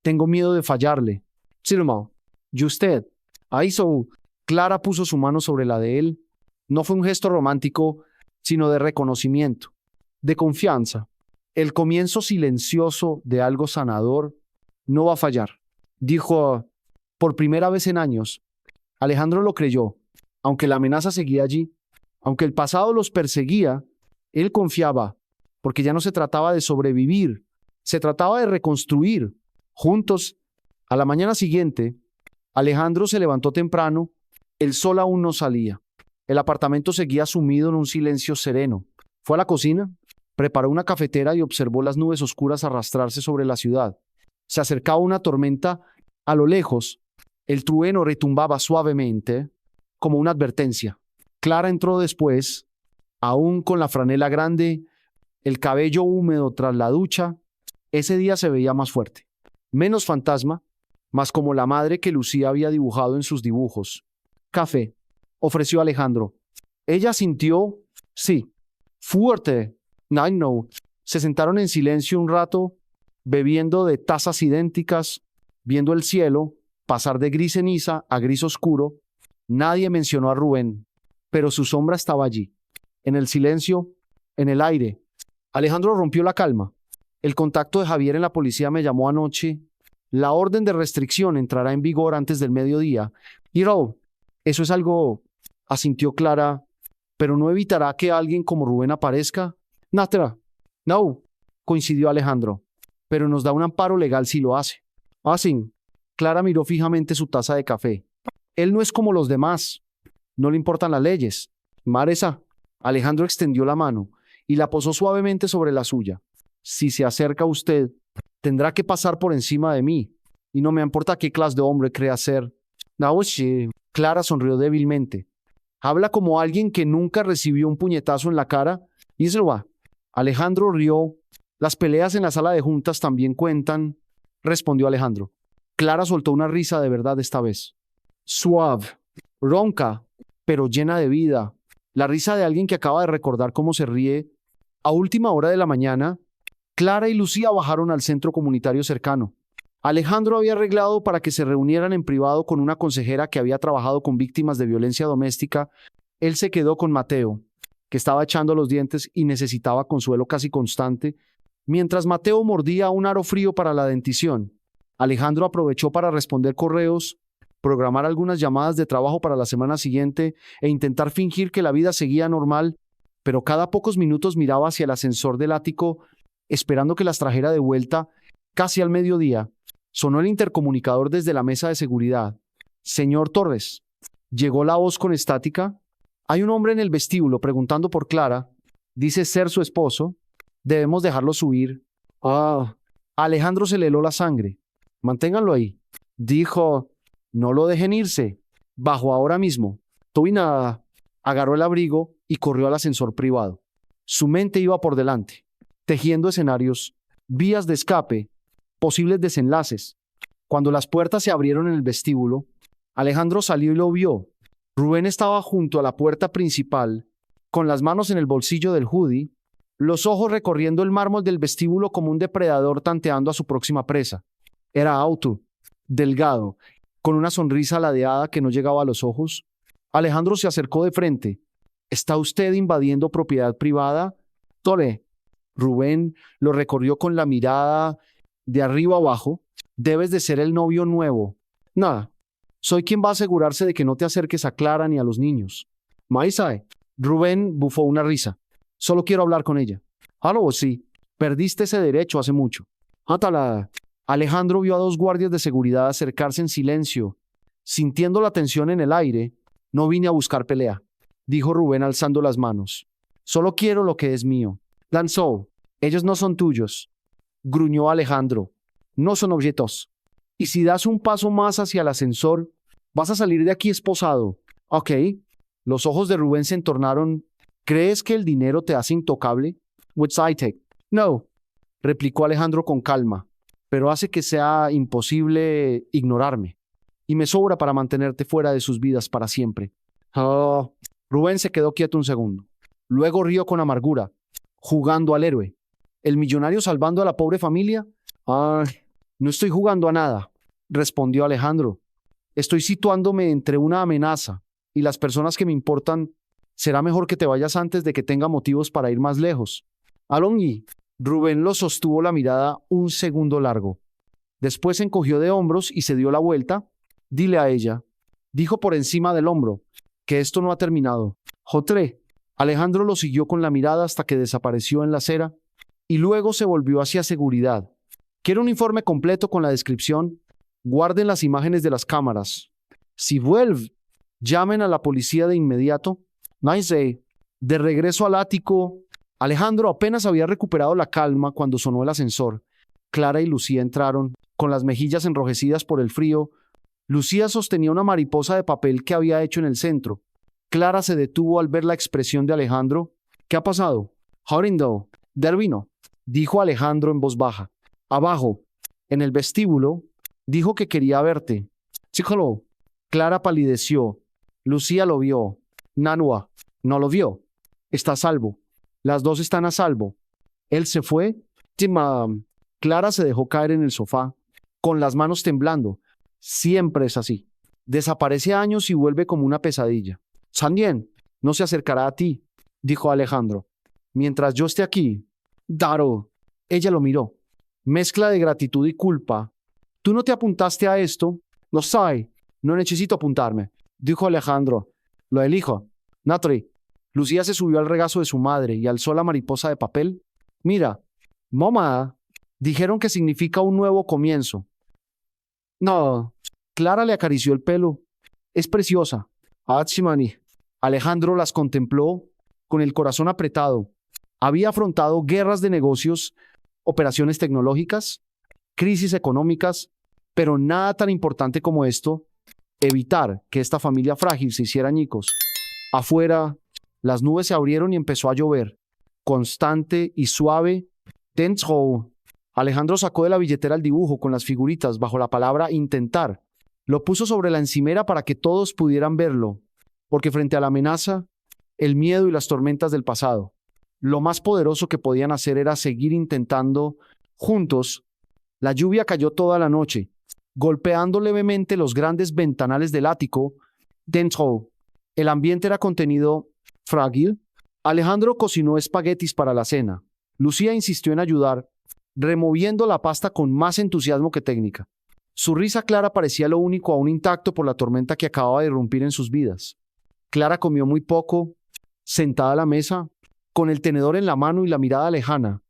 tengo miedo de fallarle. Silma, ¿y usted? Aiso. Clara puso su mano sobre la de él. No fue un gesto romántico, sino de reconocimiento, de confianza. El comienzo silencioso de algo sanador no va a fallar, dijo por primera vez en años. Alejandro lo creyó, aunque la amenaza seguía allí, aunque el pasado los perseguía, él confiaba, porque ya no se trataba de sobrevivir, se trataba de reconstruir. Juntos, a la mañana siguiente, Alejandro se levantó temprano. El sol aún no salía. El apartamento seguía sumido en un silencio sereno. Fue a la cocina, preparó una cafetera y observó las nubes oscuras arrastrarse sobre la ciudad. Se acercaba una tormenta. A lo lejos, el trueno retumbaba suavemente, como una advertencia. Clara entró después, aún con la franela grande, el cabello húmedo tras la ducha. Ese día se veía más fuerte, menos fantasma, más como la madre que Lucía había dibujado en sus dibujos. Café, ofreció Alejandro. Ella sintió, sí, fuerte. No. Se sentaron en silencio un rato, bebiendo de tazas idénticas, viendo el cielo pasar de gris ceniza a gris oscuro. Nadie mencionó a Rubén, pero su sombra estaba allí, en el silencio, en el aire. Alejandro rompió la calma. El contacto de Javier en la policía me llamó anoche. La orden de restricción entrará en vigor antes del mediodía. Y Raúl, eso es algo, asintió Clara, pero no evitará que alguien como Rubén aparezca. Natra, no, coincidió Alejandro, pero nos da un amparo legal si lo hace. Así, Clara miró fijamente su taza de café. Él no es como los demás. No le importan las leyes. Maresa. Alejandro extendió la mano y la posó suavemente sobre la suya. Si se acerca usted, tendrá que pasar por encima de mí. Y no me importa qué clase de hombre crea ser. No, sí. Clara sonrió débilmente. Habla como alguien que nunca recibió un puñetazo en la cara. Y se lo va. Alejandro rió. Las peleas en la sala de juntas también cuentan, respondió Alejandro. Clara soltó una risa de verdad esta vez. Suave, ronca, pero llena de vida. La risa de alguien que acaba de recordar cómo se ríe. A última hora de la mañana, Clara y Lucía bajaron al centro comunitario cercano. Alejandro había arreglado para que se reunieran en privado con una consejera que había trabajado con víctimas de violencia doméstica. Él se quedó con Mateo, que estaba echando los dientes y necesitaba consuelo casi constante. Mientras Mateo mordía un aro frío para la dentición, Alejandro aprovechó para responder correos, programar algunas llamadas de trabajo para la semana siguiente e intentar fingir que la vida seguía normal, pero cada pocos minutos miraba hacia el ascensor del ático, esperando que las trajera de vuelta. Casi al mediodía, sonó el intercomunicador desde la mesa de seguridad. Señor Torres, llegó la voz con estática. Hay un hombre en el vestíbulo preguntando por Clara. Dice ser su esposo. Debemos dejarlo subir. A Alejandro se le heló la sangre. Manténganlo ahí. Dijo, no lo dejen irse. Bajó ahora mismo. Tuve nada. Agarró el abrigo y corrió al ascensor privado. Su mente iba por delante, tejiendo escenarios, vías de escape, posibles desenlaces. Cuando las puertas se abrieron en el vestíbulo, Alejandro salió y lo vio. Rubén estaba junto a la puerta principal, con las manos en el bolsillo del hoodie, los ojos recorriendo el mármol del vestíbulo como un depredador tanteando a su próxima presa. Era alto, delgado, con una sonrisa ladeada que no llegaba a los ojos. Alejandro se acercó de frente. ¿Está usted invadiendo propiedad privada? Tole. Rubén lo recorrió con la mirada de arriba abajo. Debes de ser el novio nuevo. Nada. Soy quien va a asegurarse de que no te acerques a Clara ni a los niños. Maisae. Rubén bufó una risa. Solo quiero hablar con ella. Aló, sí. Perdiste ese derecho hace mucho. Átala. Alejandro vio a dos guardias de seguridad acercarse en silencio. Sintiendo la tensión en el aire, no vine a buscar pelea, dijo Rubén alzando las manos. Solo quiero lo que es mío. Lanzó. Ellos no son tuyos. Gruñó Alejandro. No son objetos. Y si das un paso más hacia el ascensor, vas a salir de aquí esposado. Ok. Los ojos de Rubén se entornaron. ¿Crees que el dinero te hace intocable? Which I take. No, replicó Alejandro con calma, pero hace que sea imposible ignorarme. Y me sobra para mantenerte fuera de sus vidas para siempre. Oh. Rubén se quedó quieto un segundo. Luego rió con amargura, jugando al héroe. ¿El millonario salvando a la pobre familia? No estoy jugando a nada, respondió Alejandro. Estoy situándome entre una amenaza y las personas que me importan. Será mejor que te vayas antes de que tenga motivos para ir más lejos. Alongi. Rubén lo sostuvo la mirada un segundo largo. Después se encogió de hombros y se dio la vuelta. Dile a ella, dijo por encima del hombro, que esto no ha terminado. Jotre. Alejandro lo siguió con la mirada hasta que desapareció en la acera y luego se volvió hacia seguridad. ¿Quiere un informe completo con la descripción? Guarden las imágenes de las cámaras. Si vuelve, llamen a la policía de inmediato. Nice. De regreso al ático, Alejandro apenas había recuperado la calma cuando sonó el ascensor. Clara y Lucía entraron, con las mejillas enrojecidas por el frío. Lucía sostenía una mariposa de papel que había hecho en el centro. Clara se detuvo al ver la expresión de Alejandro. ¿Qué ha pasado? Horindo, Dervino, dijo Alejandro en voz baja. Abajo, en el vestíbulo, dijo que quería verte. Chícalo. Clara palideció. Lucía lo vio. Nanua, no lo vio. Está a salvo. Las dos están a salvo. Él se fue. Clara se dejó caer en el sofá, con las manos temblando. Siempre es así. Desaparece años y vuelve como una pesadilla. Sandien, no se acercará a ti, dijo Alejandro. Mientras yo esté aquí. Daro. Ella lo miró. Mezcla de gratitud y culpa. ¿Tú no te apuntaste a esto? No sé. No necesito apuntarme, dijo Alejandro. Lo elijo. Natri. Lucía se subió al regazo de su madre y alzó la mariposa de papel. Mira, mamá, dijeron que significa un nuevo comienzo. No. Clara le acarició el pelo. Es preciosa. Achimani. Alejandro las contempló con el corazón apretado. Había afrontado guerras de negocios, operaciones tecnológicas, crisis económicas, pero nada tan importante como esto, evitar que esta familia frágil se hiciera añicos. Afuera, las nubes se abrieron y empezó a llover, constante y suave. Dentro. Alejandro sacó de la billetera el dibujo con las figuritas bajo la palabra intentar. Lo puso sobre la encimera para que todos pudieran verlo, porque frente a la amenaza, el miedo y las tormentas del pasado, lo más poderoso que podían hacer era seguir intentando juntos. La lluvia cayó toda la noche, golpeando levemente los grandes ventanales del ático. Dentro, el ambiente era contenido frágil. Alejandro cocinó espaguetis para la cena. Lucía insistió en ayudar, removiendo la pasta con más entusiasmo que técnica. Su risa clara parecía lo único aún intacto por la tormenta que acababa de irrumpir en sus vidas. Clara comió muy poco, sentada a la mesa, con el tenedor en la mano y la mirada lejana.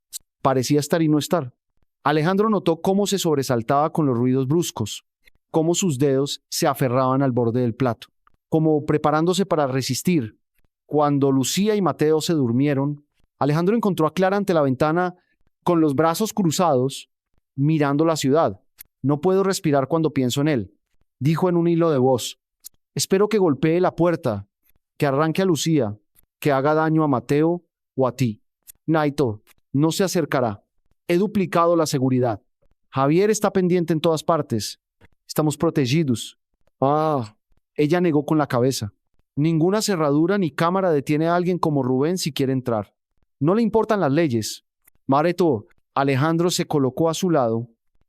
Parecía estar y no estar. Alejandro notó cómo se sobresaltaba con los ruidos bruscos, cómo sus dedos se aferraban al borde del plato, como preparándose para resistir. Cuando Lucía y Mateo se durmieron, Alejandro encontró a Clara ante la ventana con los brazos cruzados, mirando la ciudad. No puedo respirar cuando pienso en él, dijo en un hilo de voz. Espero que golpee la puerta, que arranque a Lucía, que haga daño a Mateo o a ti. Naito, no se acercará. He duplicado la seguridad. Javier está pendiente en todas partes. Estamos protegidos. Ella negó con la cabeza. Ninguna cerradura ni cámara detiene a alguien como Rubén si quiere entrar. No le importan las leyes. Mareto, Alejandro se colocó a su lado.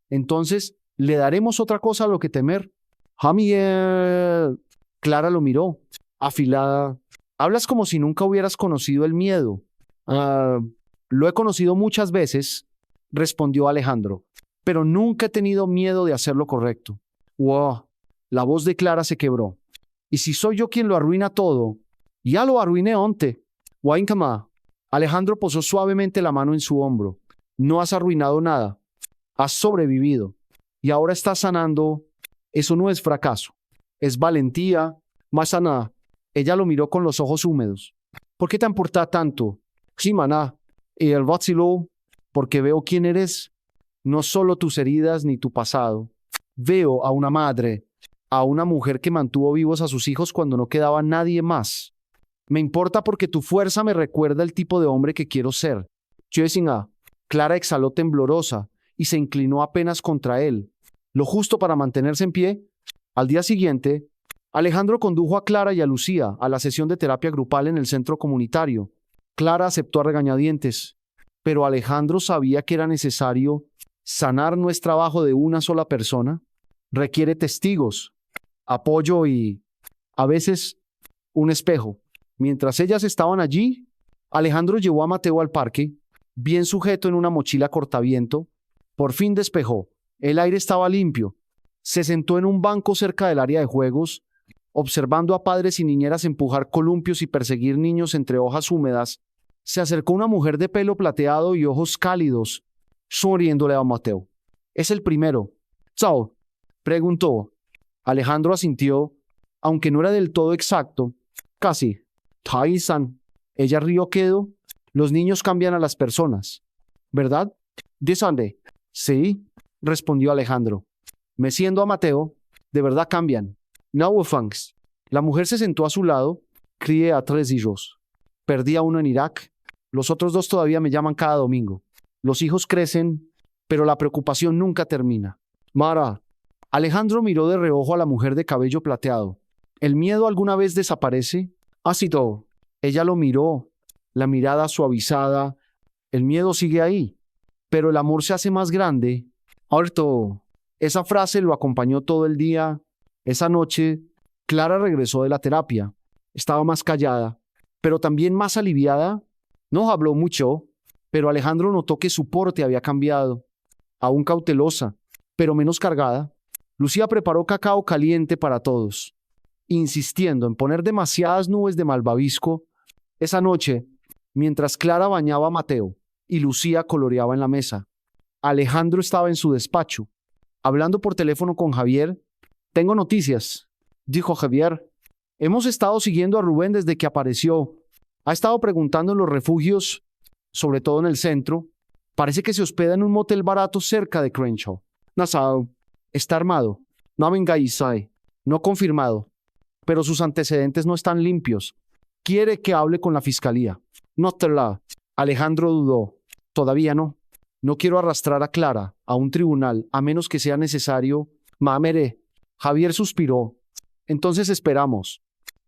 Entonces, ¿le daremos otra cosa a lo que temer? Javier. Clara lo miró, afilada. Hablas como si nunca hubieras conocido el miedo. Lo he conocido muchas veces, respondió Alejandro, pero nunca he tenido miedo de hacer lo correcto. Wow. La voz de Clara se quebró. ¿Y si soy yo quien lo arruina todo? Ya lo arruiné antes. Wainkama. Alejandro posó suavemente la mano en su hombro. No has arruinado nada. Has sobrevivido. Y ahora estás sanando. Eso no es fracaso. Es valentía. Más sana. Ella lo miró con los ojos húmedos. ¿Por qué te importa tanto? Jimana. Y el vacilo. Porque veo quién eres. No solo tus heridas ni tu pasado. Veo a una madre. A una mujer que mantuvo vivos a sus hijos cuando no quedaba nadie más. Me importa porque tu fuerza me recuerda el tipo de hombre que quiero ser. Chesinga. Clara exhaló temblorosa y se inclinó apenas contra él, lo justo para mantenerse en pie. Al día siguiente, Alejandro condujo a Clara y a Lucía a la sesión de terapia grupal en el centro comunitario. Clara aceptó a regañadientes, pero Alejandro sabía que era necesario sanar. No es trabajo de una sola persona. Requiere testigos, apoyo y, a veces, un espejo. Mientras ellas estaban allí, Alejandro llevó a Mateo al parque, bien sujeto en una mochila cortaviento. Por fin despejó. El aire estaba limpio. Se sentó en un banco cerca del área de juegos, observando a padres y niñeras empujar columpios y perseguir niños entre hojas húmedas. Se acercó una mujer de pelo plateado y ojos cálidos, sonriéndole a Mateo. «¿Es el primero?» «Chao», preguntó. Alejandro asintió, aunque no era del todo exacto. «Casi». «Tai-san». Ella rió quedo. «Los niños cambian a las personas, ¿verdad?» «¿Dónde?» «Sí», respondió Alejandro. Meciendo a Mateo, «de verdad cambian». «No thanks». La mujer se sentó a su lado. «Crié a 3 hijos. Perdí a uno en Irak. Los otros 2 todavía me llaman cada domingo. Los hijos crecen, pero la preocupación nunca termina. Mara». Alejandro miró de reojo a la mujer de cabello plateado. ¿El miedo alguna vez desaparece? Así todo. Ella lo miró, la mirada suavizada. El miedo sigue ahí, pero el amor se hace más grande. Harto. Esa frase lo acompañó todo el día, Esa noche, Clara regresó de la terapia. Estaba más callada, pero también más aliviada. No habló mucho, pero Alejandro notó que su porte había cambiado. Aún cautelosa, pero menos cargada. Lucía preparó cacao caliente para todos, insistiendo en poner demasiadas nubes de malvavisco. Esa noche, mientras Clara bañaba a Mateo y Lucía coloreaba en la mesa, Alejandro estaba en su despacho, hablando por teléfono con Javier. Tengo noticias, dijo Javier. Hemos estado siguiendo a Rubén desde que apareció. Ha estado preguntando en los refugios, sobre todo en el centro. Parece que se hospeda en un motel barato cerca de Crenshaw. Nassau. Está armado. No vengáis, no confirmado. Pero sus antecedentes no están limpios. Quiere que hable con la fiscalía. No te la. Alejandro dudó. Todavía no. No quiero arrastrar a Clara a un tribunal a menos que sea necesario. Mamere. Javier suspiró. Entonces esperamos.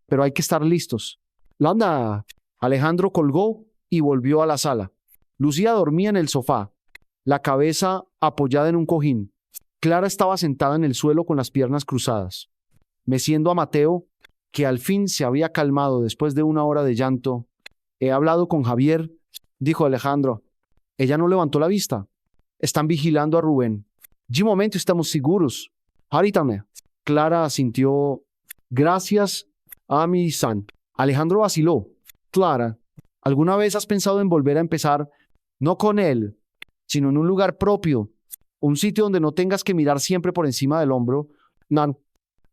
Pero hay que estar listos. Landa. Alejandro colgó y volvió a la sala. Lucía dormía en el sofá, la cabeza apoyada en un cojín. Clara estaba sentada en el suelo con las piernas cruzadas, meciendo a Mateo, que al fin se había calmado después de una hora de llanto. He hablado con Javier, dijo Alejandro. Ella no levantó la vista. Están vigilando a Rubén. De momento estamos seguros. Ahorita. Clara asintió. Gracias a mi san. Alejandro vaciló. Clara, ¿alguna vez has pensado en volver a empezar? No con él, sino en un lugar propio, un sitio donde no tengas que mirar siempre por encima del hombro. No,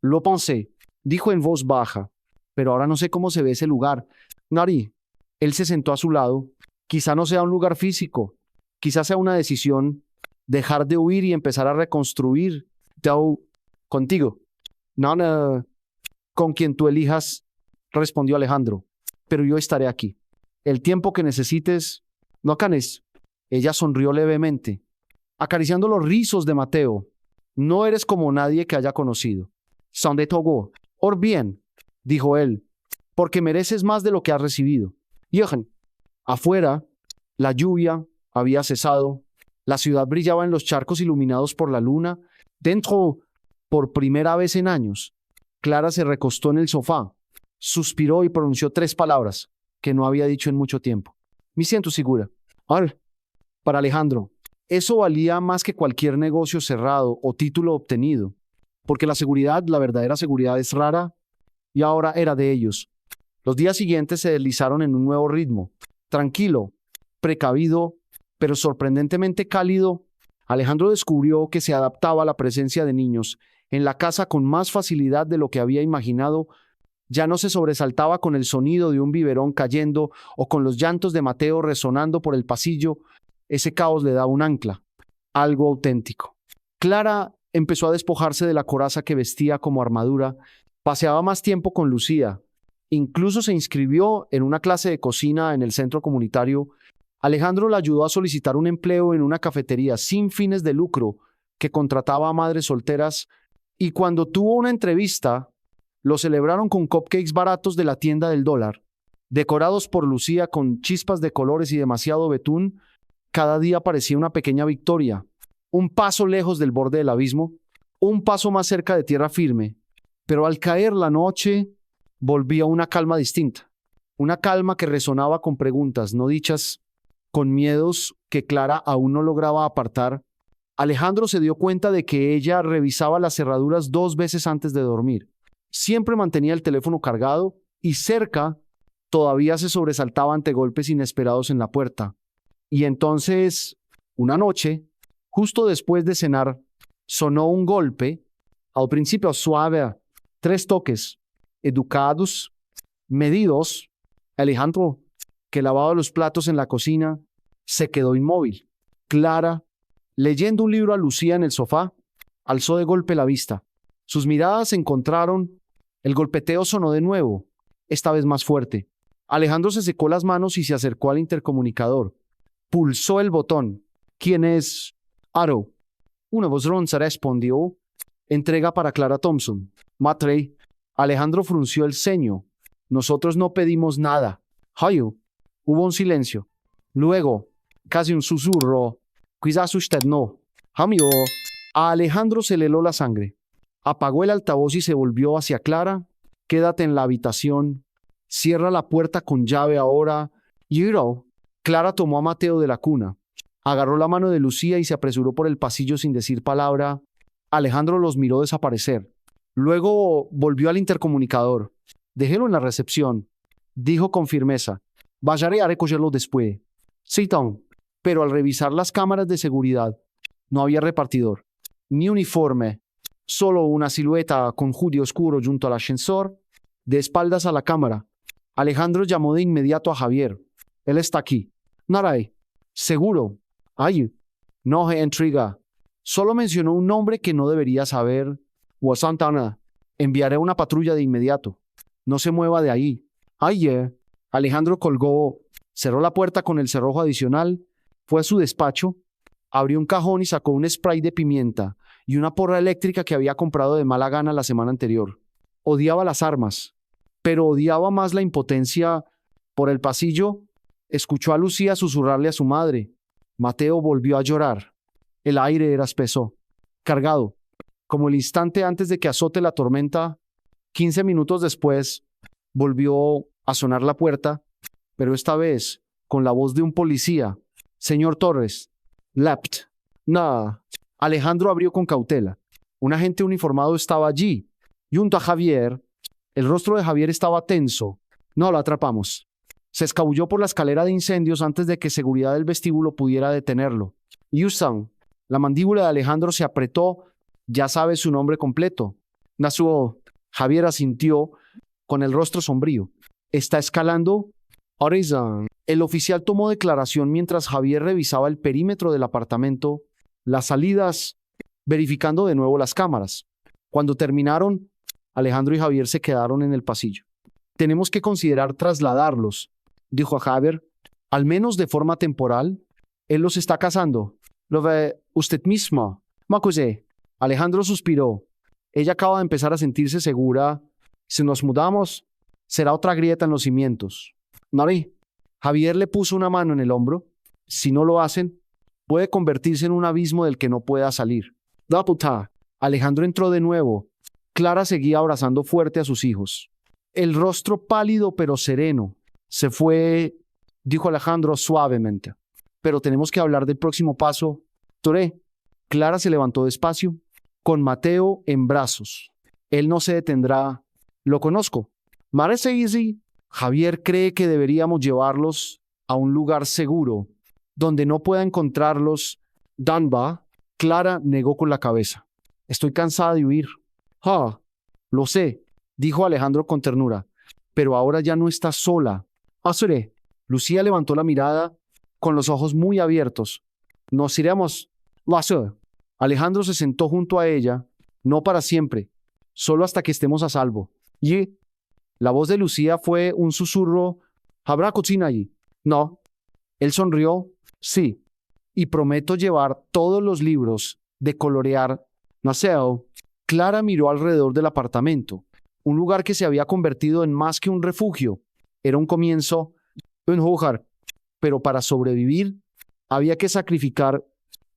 lo pensé, dijo en voz baja, pero ahora no sé cómo se ve ese lugar. Nari, él se sentó a su lado. Quizá no sea un lugar físico, quizá sea una decisión, dejar de huir y empezar a reconstruir. Contigo. No, no, con quien tú elijas, respondió Alejandro, pero yo estaré aquí. El tiempo que necesites. No canes. Ella sonrió levemente, acariciando los rizos de Mateo. No eres como nadie que haya conocido. Son de Togo. Or bien, dijo él, porque mereces más de lo que has recibido. Johan. Afuera, la lluvia había cesado. La ciudad brillaba en los charcos iluminados por la luna. Dentro, por primera vez en años, Clara se recostó en el sofá, suspiró y pronunció 3 palabras que no había dicho en mucho tiempo. Me siento segura. Para Alejandro, eso valía más que cualquier negocio cerrado o título obtenido, porque la seguridad, la verdadera seguridad, es rara y ahora era de ellos. Los días siguientes se deslizaron en un nuevo ritmo, tranquilo, precavido, pero sorprendentemente cálido. Alejandro descubrió que se adaptaba a la presencia de niños en la casa con más facilidad de lo que había imaginado. Ya no se sobresaltaba con el sonido de un biberón cayendo o con los llantos de Mateo resonando por el pasillo. Ese caos le daba un ancla, algo auténtico. Clara empezó a despojarse de la coraza que vestía como armadura, paseaba más tiempo con Lucía, incluso se inscribió en una clase de cocina en el centro comunitario. Alejandro la ayudó a solicitar un empleo en una cafetería sin fines de lucro que contrataba a madres solteras, y cuando tuvo una entrevista, lo celebraron con cupcakes baratos de la tienda del dólar, decorados por Lucía con chispas de colores y demasiado betún. Cada día parecía una pequeña victoria, un paso lejos del borde del abismo, un paso más cerca de tierra firme. Pero al caer la noche, volvía una calma distinta, una calma que resonaba con preguntas no dichas, con miedos que Clara aún no lograba apartar. Alejandro se dio cuenta de que ella revisaba las cerraduras 2 veces antes de dormir. Siempre mantenía el teléfono cargado y cerca todavía se sobresaltaba ante golpes inesperados en la puerta. Y entonces, una noche, justo después de cenar, sonó un golpe, al principio suave, 3 toques, educados, medidos. Alejandro, que lavaba los platos en la cocina, se quedó inmóvil. Clara, leyendo un libro a Lucía en el sofá, alzó de golpe la vista. Sus miradas se encontraron. El golpeteo sonó de nuevo, esta vez más fuerte. Alejandro se secó las manos y se acercó al intercomunicador. Pulsó el botón. ¿Quién es? Aro. Una voz ronca respondió. Entrega para Clara Thompson. Matre. Alejandro frunció el ceño. Nosotros no pedimos nada. Hayo. Hubo un silencio. Luego, casi un susurro. Quizás usted no. Jamio. A Alejandro se le heló la sangre. Apagó el altavoz y se volvió hacia Clara. Quédate en la habitación. Cierra la puerta con llave ahora. Yiro. Clara tomó a Mateo de la cuna. Agarró la mano de Lucía y se apresuró por el pasillo sin decir palabra. Alejandro los miró desaparecer. Luego volvió al intercomunicador. Déjelo en la recepción, dijo con firmeza. Vayaré a recogerlo después. Sí, Tom. Pero al revisar las cámaras de seguridad, no había repartidor, ni uniforme, solo una silueta con hoodie oscuro junto al ascensor, de espaldas a la cámara. Alejandro llamó de inmediato a Javier. Él está aquí. Naray. Seguro. Ay. No se intriga. Solo mencionó un nombre que no debería saber. Santana. Enviaré una patrulla de inmediato. No se mueva de ahí. Ay. Alejandro colgó, cerró la puerta con el cerrojo adicional, fue a su despacho, abrió un cajón y sacó un spray de pimienta y una porra eléctrica que había comprado de mala gana la semana anterior. Odiaba las armas, pero odiaba más la impotencia. Por el pasillo, escuchó a Lucía susurrarle a su madre. Mateo volvió a llorar. El aire era espeso, cargado, como el instante antes de que azote la tormenta. 15 minutos después, volvió a sonar la puerta, pero esta vez con la voz de un policía. Señor Torres. Left. Nada. Alejandro abrió con cautela. Un agente uniformado estaba allí, junto a Javier. El rostro de Javier estaba tenso. No lo atrapamos. Se escabulló por la escalera de incendios antes de que seguridad del vestíbulo pudiera detenerlo. Yusan. La mandíbula de Alejandro se apretó. Ya sabe su nombre completo. Nasuo. Javier asintió con el rostro sombrío. ¿Está escalando? Horizon. El oficial tomó declaración mientras Javier revisaba el perímetro del apartamento, las salidas, verificando de nuevo las cámaras. Cuando terminaron, Alejandro y Javier se quedaron en el pasillo. Tenemos que considerar trasladarlos, dijo a Javier, al menos de forma temporal. Él los está cazando. Lo ve usted mismo. Macuse. Alejandro suspiró. Ella acaba de empezar a sentirse segura. Si nos mudamos, será otra grieta en los cimientos. Nari. Javier le puso una mano en el hombro. Si no lo hacen, puede convertirse en un abismo del que no pueda salir. Da puta. Alejandro entró de nuevo. Clara seguía abrazando fuerte a sus hijos. El rostro pálido pero sereno. Se fue, dijo Alejandro suavemente. Pero tenemos que hablar del próximo paso. Toré. Clara se levantó despacio, con Mateo en brazos. Él no se detendrá. Lo conozco. Marece easy. Javier cree que deberíamos llevarlos a un lugar seguro, donde no pueda encontrarlos. Danba. Clara negó con la cabeza. Estoy cansada de huir. Ah, lo sé, dijo Alejandro con ternura. Pero ahora ya no estás sola. Asure. Lucía levantó la mirada con los ojos muy abiertos. Nos iremos. Lo hace. Alejandro se sentó junto a ella, no para siempre, solo hasta que estemos a salvo. Y la voz de Lucía fue un susurro. ¿Habrá cocina allí? No. Él sonrió. Sí. Y prometo llevar todos los libros de colorear. Naseo. Clara miró alrededor del apartamento, un lugar que se había convertido en más que un refugio. Era un comienzo, un hogar, pero para sobrevivir había que sacrificar.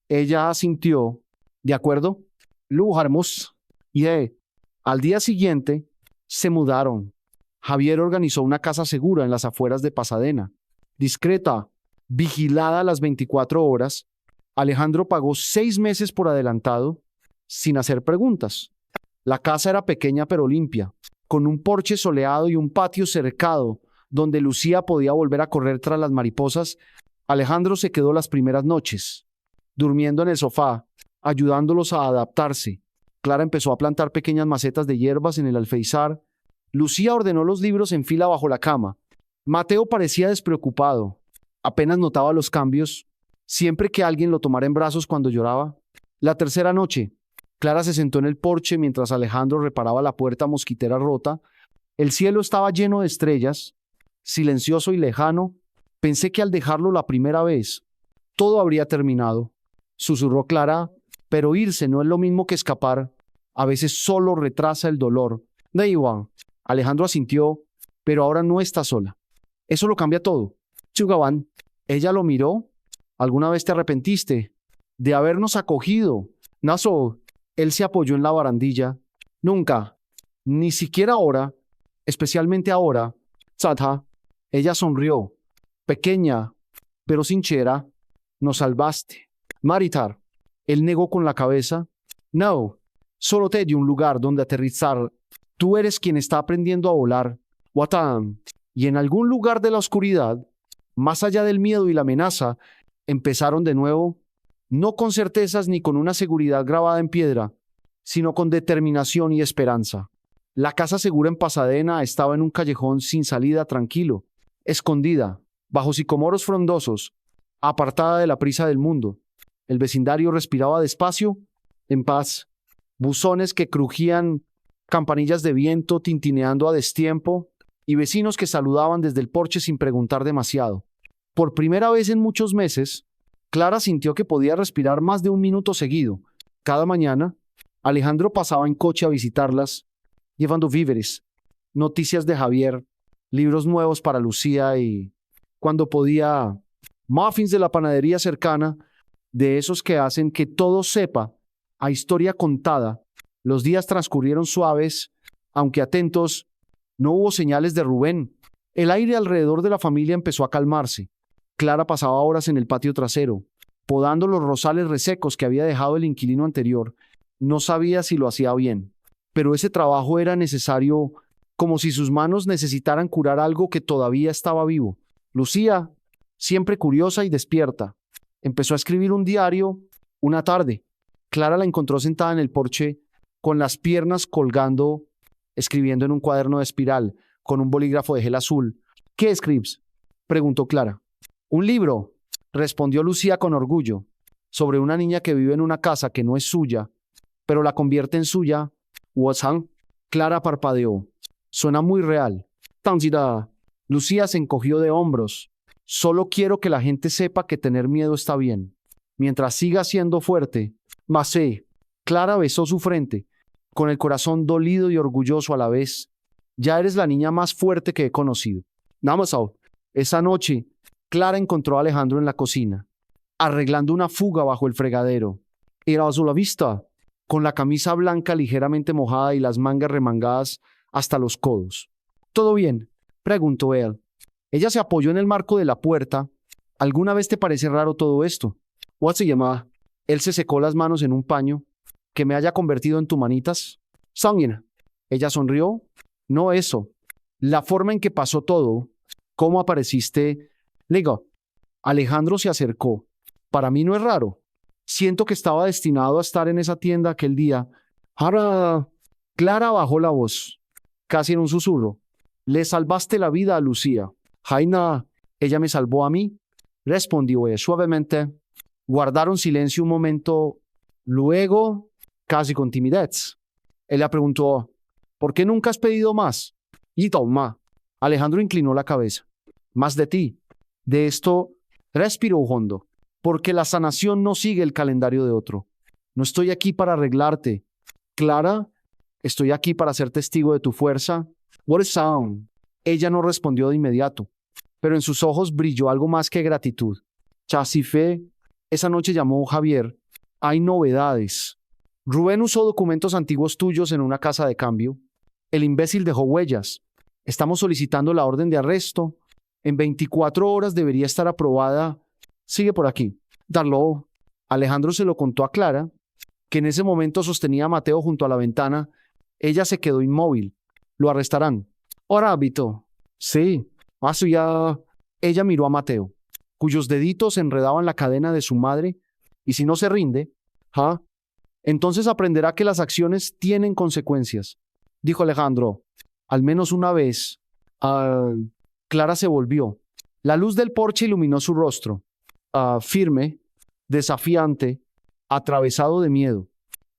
Ella asintió. ¿De acuerdo? Lujarmos. Y al día siguiente se mudaron. Javier organizó una casa segura en las afueras de Pasadena, discreta, vigilada a las 24 horas. Alejandro pagó 6 meses por adelantado, sin hacer preguntas. La casa era pequeña pero limpia, con un porche soleado y un patio cercado, donde Lucía podía volver a correr tras las mariposas. Alejandro se quedó las primeras noches, durmiendo en el sofá, ayudándolos a adaptarse. Clara empezó a plantar pequeñas macetas de hierbas en el alféizar. Lucía ordenó los libros en fila bajo la cama. Mateo parecía despreocupado. Apenas notaba los cambios, siempre que alguien lo tomara en brazos cuando lloraba. La tercera noche, Clara se sentó en el porche mientras Alejandro reparaba la puerta mosquitera rota. El cielo estaba lleno de estrellas, silencioso y lejano. Pensé que al dejarlo la primera vez, todo habría terminado. Susurró Clara, pero irse no es lo mismo que escapar. A veces solo retrasa el dolor. Da igual. Alejandro asintió, pero ahora no está sola. Eso lo cambia todo. Chugaban. Ella lo miró. ¿Alguna vez te arrepentiste de habernos acogido? Naso. Él se apoyó en la barandilla. Nunca. Ni siquiera ahora, especialmente ahora. Tzadha. Ella sonrió. Pequeña, pero sincera. Nos salvaste. Maritar. Él negó con la cabeza. No. Solo te di un lugar donde aterrizar. Tú eres quien está aprendiendo a volar. Watam. Y en algún lugar de la oscuridad, más allá del miedo y la amenaza, empezaron de nuevo, no con certezas ni con una seguridad grabada en piedra, sino con determinación y esperanza. La casa segura en Pasadena estaba en un callejón sin salida, tranquilo, escondida, bajo sicomoros frondosos, apartada de la prisa del mundo. El vecindario respiraba despacio, en paz. Buzones que crujían, campanillas de viento tintineando a destiempo, y vecinos que saludaban desde el porche sin preguntar demasiado. Por primera vez en muchos meses, Clara sintió que podía respirar más de un minuto seguido. Cada mañana, Alejandro pasaba en coche a visitarlas, llevando víveres, noticias de Javier, libros nuevos para Lucía y, cuando podía, muffins de la panadería cercana, de esos que hacen que todo sepa a historia contada. Los días transcurrieron suaves, aunque atentos. No hubo señales de Rubén. El aire alrededor de la familia empezó a calmarse. Clara pasaba horas en el patio trasero, podando los rosales resecos que había dejado el inquilino anterior. No sabía si lo hacía bien, pero ese trabajo era necesario, como si sus manos necesitaran curar algo que todavía estaba vivo. Lucía, siempre curiosa y despierta, empezó a escribir un diario. Una tarde, Clara la encontró sentada en el porche, con las piernas colgando, escribiendo en un cuaderno de espiral, con un bolígrafo de gel azul. ¿Qué escribes?, preguntó Clara. Un libro, respondió Lucía con orgullo, sobre una niña que vive en una casa que no es suya, pero la convierte en suya. Wasan. Clara parpadeó. Suena muy real. Tanzida. Lucía se encogió de hombros. Solo quiero que la gente sepa que tener miedo está bien. Mientras siga siendo fuerte. Masé. Clara besó su frente, con el corazón dolido y orgulloso a la vez. Ya eres la niña más fuerte que he conocido. Namasao. Esa noche, Clara encontró a Alejandro en la cocina, arreglando una fuga bajo el fregadero. Era a la vista, con la camisa blanca ligeramente mojada y las mangas remangadas hasta los codos. ¿Todo bien?, preguntó él. Ella se apoyó en el marco de la puerta. ¿Alguna vez te parece raro todo esto? ¿What se llama? Él se secó las manos en un paño. ¿Que me haya convertido en tu manitas? Sangin. Ella sonrió. No eso. La forma en que pasó todo. ¿Cómo apareciste? Digo, Alejandro se acercó. Para mí no es raro. Siento que estaba destinado a estar en esa tienda aquel día. Ahora, Clara bajó la voz, casi en un susurro. Le salvaste la vida a Lucía. Jaina, ella me salvó a mí, respondió ella suavemente. Guardaron silencio un momento. Luego, casi con timidez, ella preguntó, ¿por qué nunca has pedido más? Y toma. Alejandro inclinó la cabeza. Más de ti. De esto, respiró hondo. Porque la sanación no sigue el calendario de otro. No estoy aquí para arreglarte. Clara, estoy aquí para ser testigo de tu fuerza. What is sound? Ella no respondió de inmediato, pero en sus ojos brilló algo más que gratitud. Chasife, esa noche llamó Javier. Hay novedades. Rubén usó documentos antiguos tuyos en una casa de cambio. El imbécil dejó huellas. Estamos solicitando la orden de arresto. En 24 horas debería estar aprobada. Sigue por aquí. Darlo. Alejandro se lo contó a Clara, que en ese momento sostenía a Mateo junto a la ventana. Ella se quedó inmóvil. Lo arrestarán. Ahora, Vito. Sí. Así ya. Ella miró a Mateo, cuyos deditos enredaban la cadena de su madre. Y si no se rinde, entonces aprenderá que las acciones tienen consecuencias, dijo Alejandro. Al menos una vez. Clara se volvió. La luz del porche iluminó su rostro. Firme, desafiante, atravesado de miedo.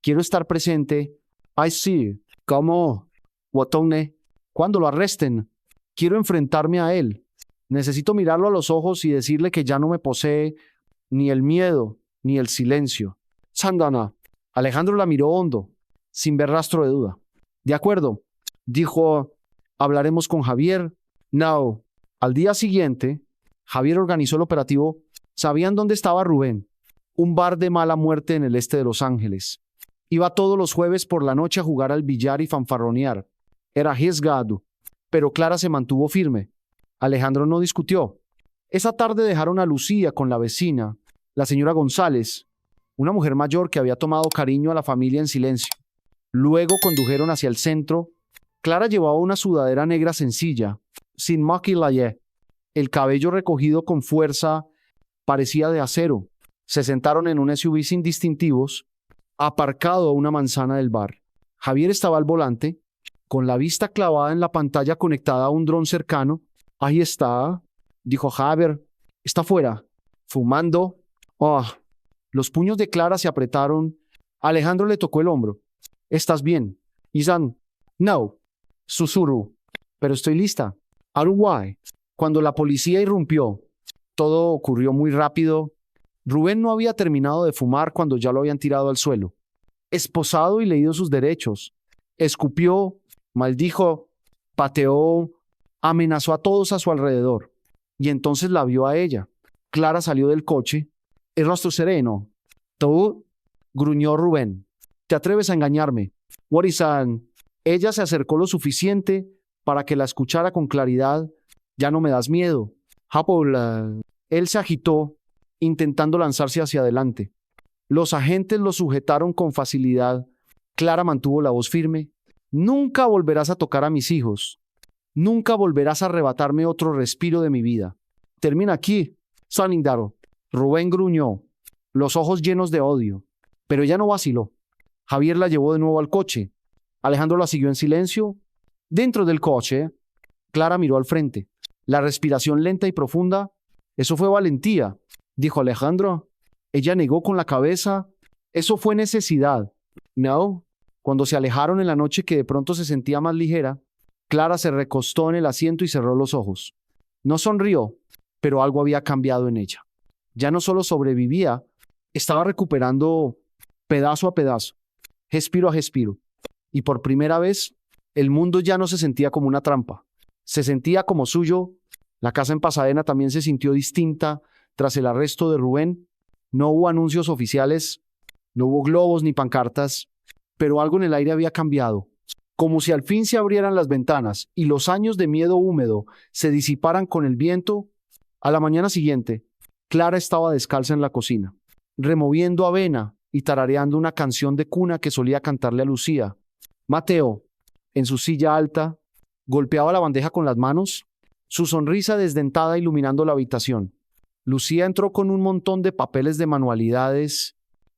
Quiero estar presente. I see. ¿Cómo? Watone. Cuando lo arresten. Quiero enfrentarme a él. Necesito mirarlo a los ojos y decirle que ya no me posee ni el miedo ni el silencio. Sandana. Alejandro la miró hondo, sin ver rastro de duda. De acuerdo, dijo. Hablaremos con Javier. No. Al día siguiente, Javier organizó el operativo. Sabían dónde estaba Rubén, un bar de mala muerte en el este de Los Ángeles. Iba todos los jueves por la noche a jugar al billar y fanfarronear. Era arriesgado, pero Clara se mantuvo firme. Alejandro no discutió. Esa tarde dejaron a Lucía con la vecina, la señora González, una mujer mayor que había tomado cariño a la familia en silencio. Luego condujeron hacia el centro. Clara llevaba una sudadera negra sencilla, sin maquillaje. El cabello recogido con fuerza parecía de acero. Se sentaron en un SUV sin distintivos, aparcado a una manzana del bar. Javier estaba al volante, con la vista clavada en la pantalla conectada a un dron cercano. Ahí está, dijo Javier. Está fuera, fumando. Oh. Los puños de Clara se apretaron. Alejandro le tocó el hombro. ¿Estás bien? Isan. No. Susurro. Pero estoy lista. Uruguay. Cuando la policía irrumpió, todo ocurrió muy rápido. Rubén no había terminado de fumar cuando ya lo habían tirado al suelo. Esposado y leído sus derechos. Escupió, maldijo, pateó, amenazó a todos a su alrededor. Y entonces la vio a ella. Clara salió del coche, el rostro sereno. ¿Tú? Gruñó Rubén. ¿Te atreves a engañarme? What is an? Ella se acercó lo suficiente para que la escuchara con claridad. Ya no me das miedo. Hapola. Él se agitó, intentando lanzarse hacia adelante. Los agentes lo sujetaron con facilidad. Clara mantuvo la voz firme. Nunca volverás a tocar a mis hijos. Nunca volverás a arrebatarme otro respiro de mi vida. Termina aquí, Sanindaro. Rubén gruñó, los ojos llenos de odio. Pero ella no vaciló. Javier la llevó de nuevo al coche. Alejandro la siguió en silencio. Dentro del coche, Clara miró al frente. La respiración lenta y profunda. Eso fue valentía, dijo Alejandro. Ella negó con la cabeza. Eso fue necesidad. No. Cuando se alejaron en la noche que de pronto se sentía más ligera, Clara se recostó en el asiento y cerró los ojos. No sonrió, pero algo había cambiado en ella. Ya no solo sobrevivía, estaba recuperando pedazo a pedazo, respiro a respiro. Y por primera vez, el mundo ya no se sentía como una trampa. Se sentía como suyo. La casa en Pasadena también se sintió distinta tras el arresto de Rubén. No hubo anuncios oficiales, no hubo globos ni pancartas, pero algo en el aire había cambiado. Como si al fin se abrieran las ventanas y los años de miedo húmedo se disiparan con el viento. A la mañana siguiente, Clara estaba descalza en la cocina, removiendo avena y tarareando una canción de cuna que solía cantarle a Lucía. Mateo, en su silla alta, golpeaba la bandeja con las manos, su sonrisa desdentada iluminando la habitación. Lucía entró con un montón de papeles de manualidades,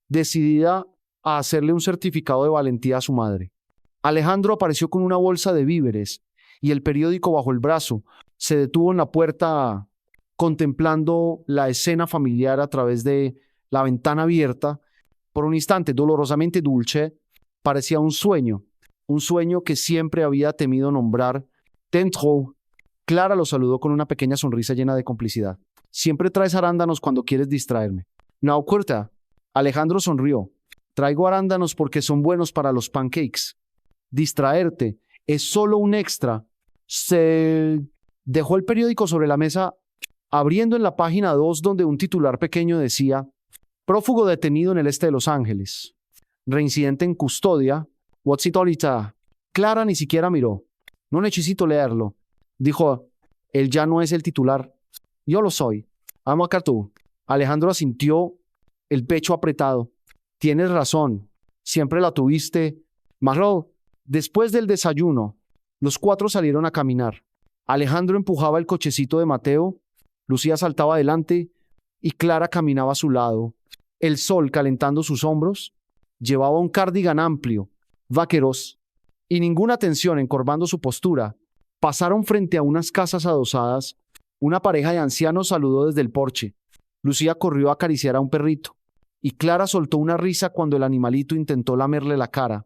decidida a hacerle un certificado de valentía a su madre. Alejandro apareció con una bolsa de víveres y el periódico bajo el brazo. Se detuvo en la puerta contemplando la escena familiar a través de la ventana abierta. Por un instante, dolorosamente dulce, parecía un sueño que siempre había temido nombrar. Dentro. Clara lo saludó con una pequeña sonrisa llena de complicidad. Siempre traes arándanos cuando quieres distraerme. No, corta. Alejandro sonrió. Traigo arándanos porque son buenos para los pancakes. Distraerte es solo un extra. Se dejó el periódico sobre la mesa, abriendo en la página 2 donde un titular pequeño decía: prófugo detenido en el este de Los Ángeles. Reincidente en custodia. What's it ahorita? Clara ni siquiera miró. No necesito leerlo. Dijo, él ya no es el titular. Yo lo soy. Amo a Cartú. Alejandro asintió, el pecho apretado. Tienes razón. Siempre la tuviste. Marro. Después del desayuno, los cuatro salieron a caminar. Alejandro empujaba el cochecito de Mateo, Lucía saltaba adelante y Clara caminaba a su lado. El sol calentando sus hombros, llevaba un cardigan amplio, vaqueros, y ninguna tensión encorvando su postura. Pasaron frente a unas casas adosadas. Una pareja de ancianos saludó desde el porche. Lucía corrió a acariciar a un perrito, y Clara soltó una risa cuando el animalito intentó lamerle la cara.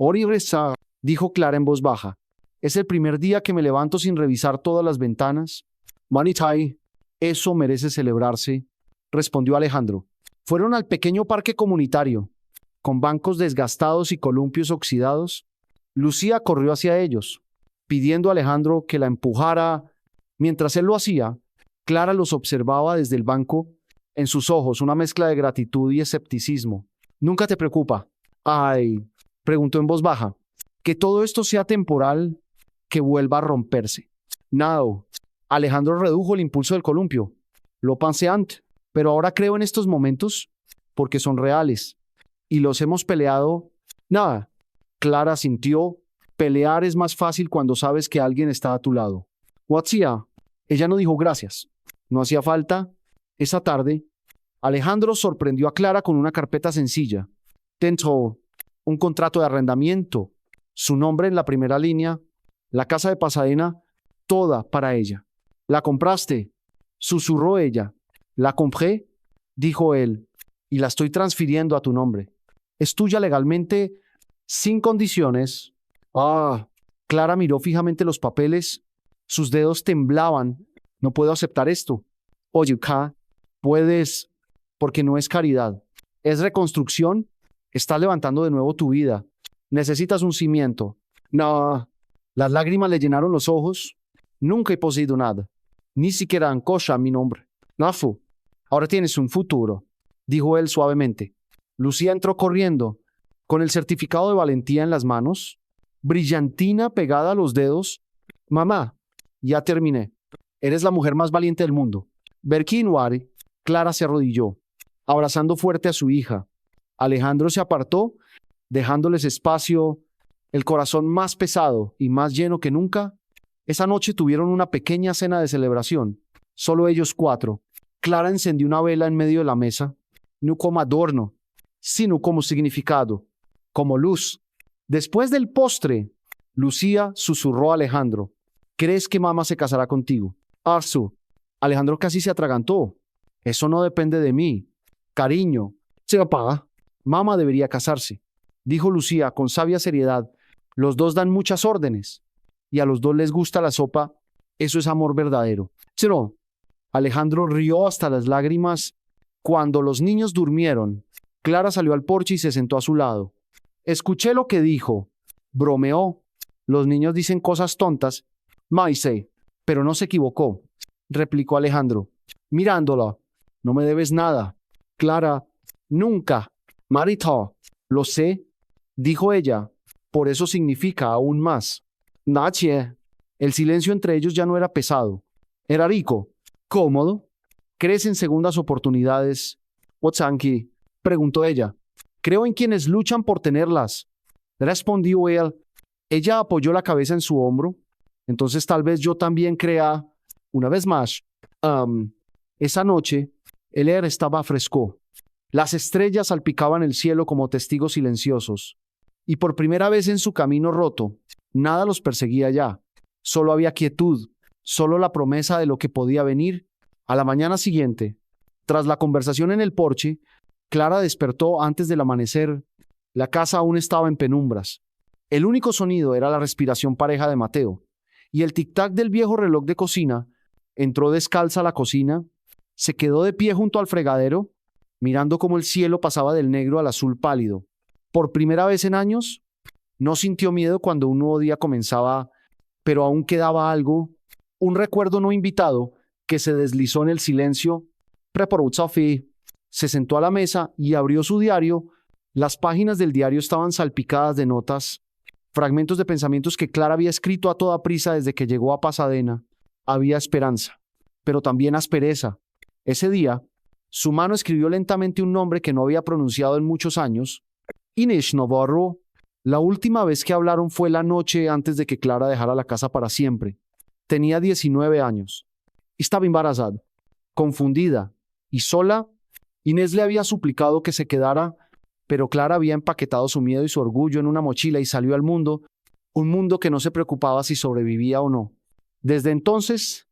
Ori reza, dijo Clara en voz baja. Es el primer día que me levanto sin revisar todas las ventanas. Manitai, eso merece celebrarse, respondió Alejandro. Fueron al pequeño parque comunitario, con bancos desgastados y columpios oxidados. Lucía corrió hacia ellos, pidiendo a Alejandro que la empujara. Mientras él lo hacía, Clara los observaba desde el banco, en sus ojos una mezcla de gratitud y escepticismo. Nunca te preocupa, Ay, preguntó en voz baja, que todo esto sea temporal, que vuelva a romperse. No. Alejandro redujo el impulso del columpio. Lo pensé antes, pero ahora creo en estos momentos porque son reales. Y los hemos peleado. Nada. Clara sintió. Pelear es más fácil cuando sabes que alguien está a tu lado. Watsia. Ella no dijo gracias. No hacía falta. Esa tarde, Alejandro sorprendió a Clara con una carpeta sencilla. Dentro, un contrato de arrendamiento, su nombre en la primera línea, la casa de Pasadena, toda para ella. ¿La compraste?, susurró ella. La compré, dijo él, y la estoy transfiriendo a tu nombre. Es tuya legalmente, sin condiciones. Ah, Clara miró fijamente los papeles. Sus dedos temblaban. No puedo aceptar esto. Oye, K, puedes, porque no es caridad. Es reconstrucción. Estás levantando de nuevo tu vida. Necesitas un cimiento. No. Las lágrimas le llenaron los ojos. Nunca he poseído nada. Ni siquiera ancocha mi nombre. Nafu. Ahora tienes un futuro, dijo él suavemente. Lucía entró corriendo, con el certificado de valentía en las manos, brillantina pegada a los dedos. Mamá, ya terminé. Eres la mujer más valiente del mundo. Berkinwari. Clara se arrodilló, abrazando fuerte a su hija. Alejandro se apartó, dejándoles espacio, el corazón más pesado y más lleno que nunca. Esa noche tuvieron una pequeña cena de celebración, solo ellos cuatro. Clara encendió una vela en medio de la mesa, no como adorno, sino como significado, como luz. Después del postre, Lucía susurró a Alejandro, ¿crees que mamá se casará contigo? Arzu. Alejandro casi se atragantó. Eso no depende de mí. Cariño, se apaga. Mamá debería casarse, dijo Lucía con sabia seriedad. Los dos dan muchas órdenes y a los dos les gusta la sopa. Eso es amor verdadero. No. Alejandro rió hasta las lágrimas. Cuando los niños durmieron, Clara salió al porche y se sentó a su lado. Escuché lo que dijo. Bromeó. Los niños dicen cosas tontas. Maise, pero no se equivocó, replicó Alejandro, mirándola. No me debes nada. Clara, nunca. Marita, lo sé, dijo ella. Por eso significa aún más. Nachie. El silencio entre ellos ya no era pesado. Era rico, cómodo. ¿Crees en segundas oportunidades? Watsanki, preguntó ella. Creo en quienes luchan por tenerlas, respondió él. Ella apoyó la cabeza en su hombro. Entonces tal vez yo también crea, una vez más. Esa noche, el aire estaba fresco. Las estrellas salpicaban el cielo como testigos silenciosos. Y por primera vez en su camino roto, nada los perseguía ya. Solo había quietud, solo la promesa de lo que podía venir. A la mañana siguiente, tras la conversación en el porche, Clara despertó antes del amanecer. La casa aún estaba en penumbras. El único sonido era la respiración pareja de Mateo, y el tic-tac del viejo reloj de cocina. Entró descalza a la cocina, se quedó de pie junto al fregadero, mirando cómo el cielo pasaba del negro al azul pálido. Por primera vez en años, no sintió miedo cuando un nuevo día comenzaba, pero aún quedaba algo, un recuerdo no invitado que se deslizó en el silencio. Preparó Sophie, se sentó a la mesa y abrió su diario. Las páginas del diario estaban salpicadas de notas, fragmentos de pensamientos que Clara había escrito a toda prisa desde que llegó a Pasadena. Había esperanza, pero también aspereza. Ese día, su mano escribió lentamente un nombre que no había pronunciado en muchos años. Inés Navarro. La última vez que hablaron fue la noche antes de que Clara dejara la casa para siempre. Tenía 19 años. Estaba embarazada, confundida y sola. Inés le había suplicado que se quedara, pero Clara había empaquetado su miedo y su orgullo en una mochila y salió al mundo, un mundo que no se preocupaba si sobrevivía o no. Desde entonces,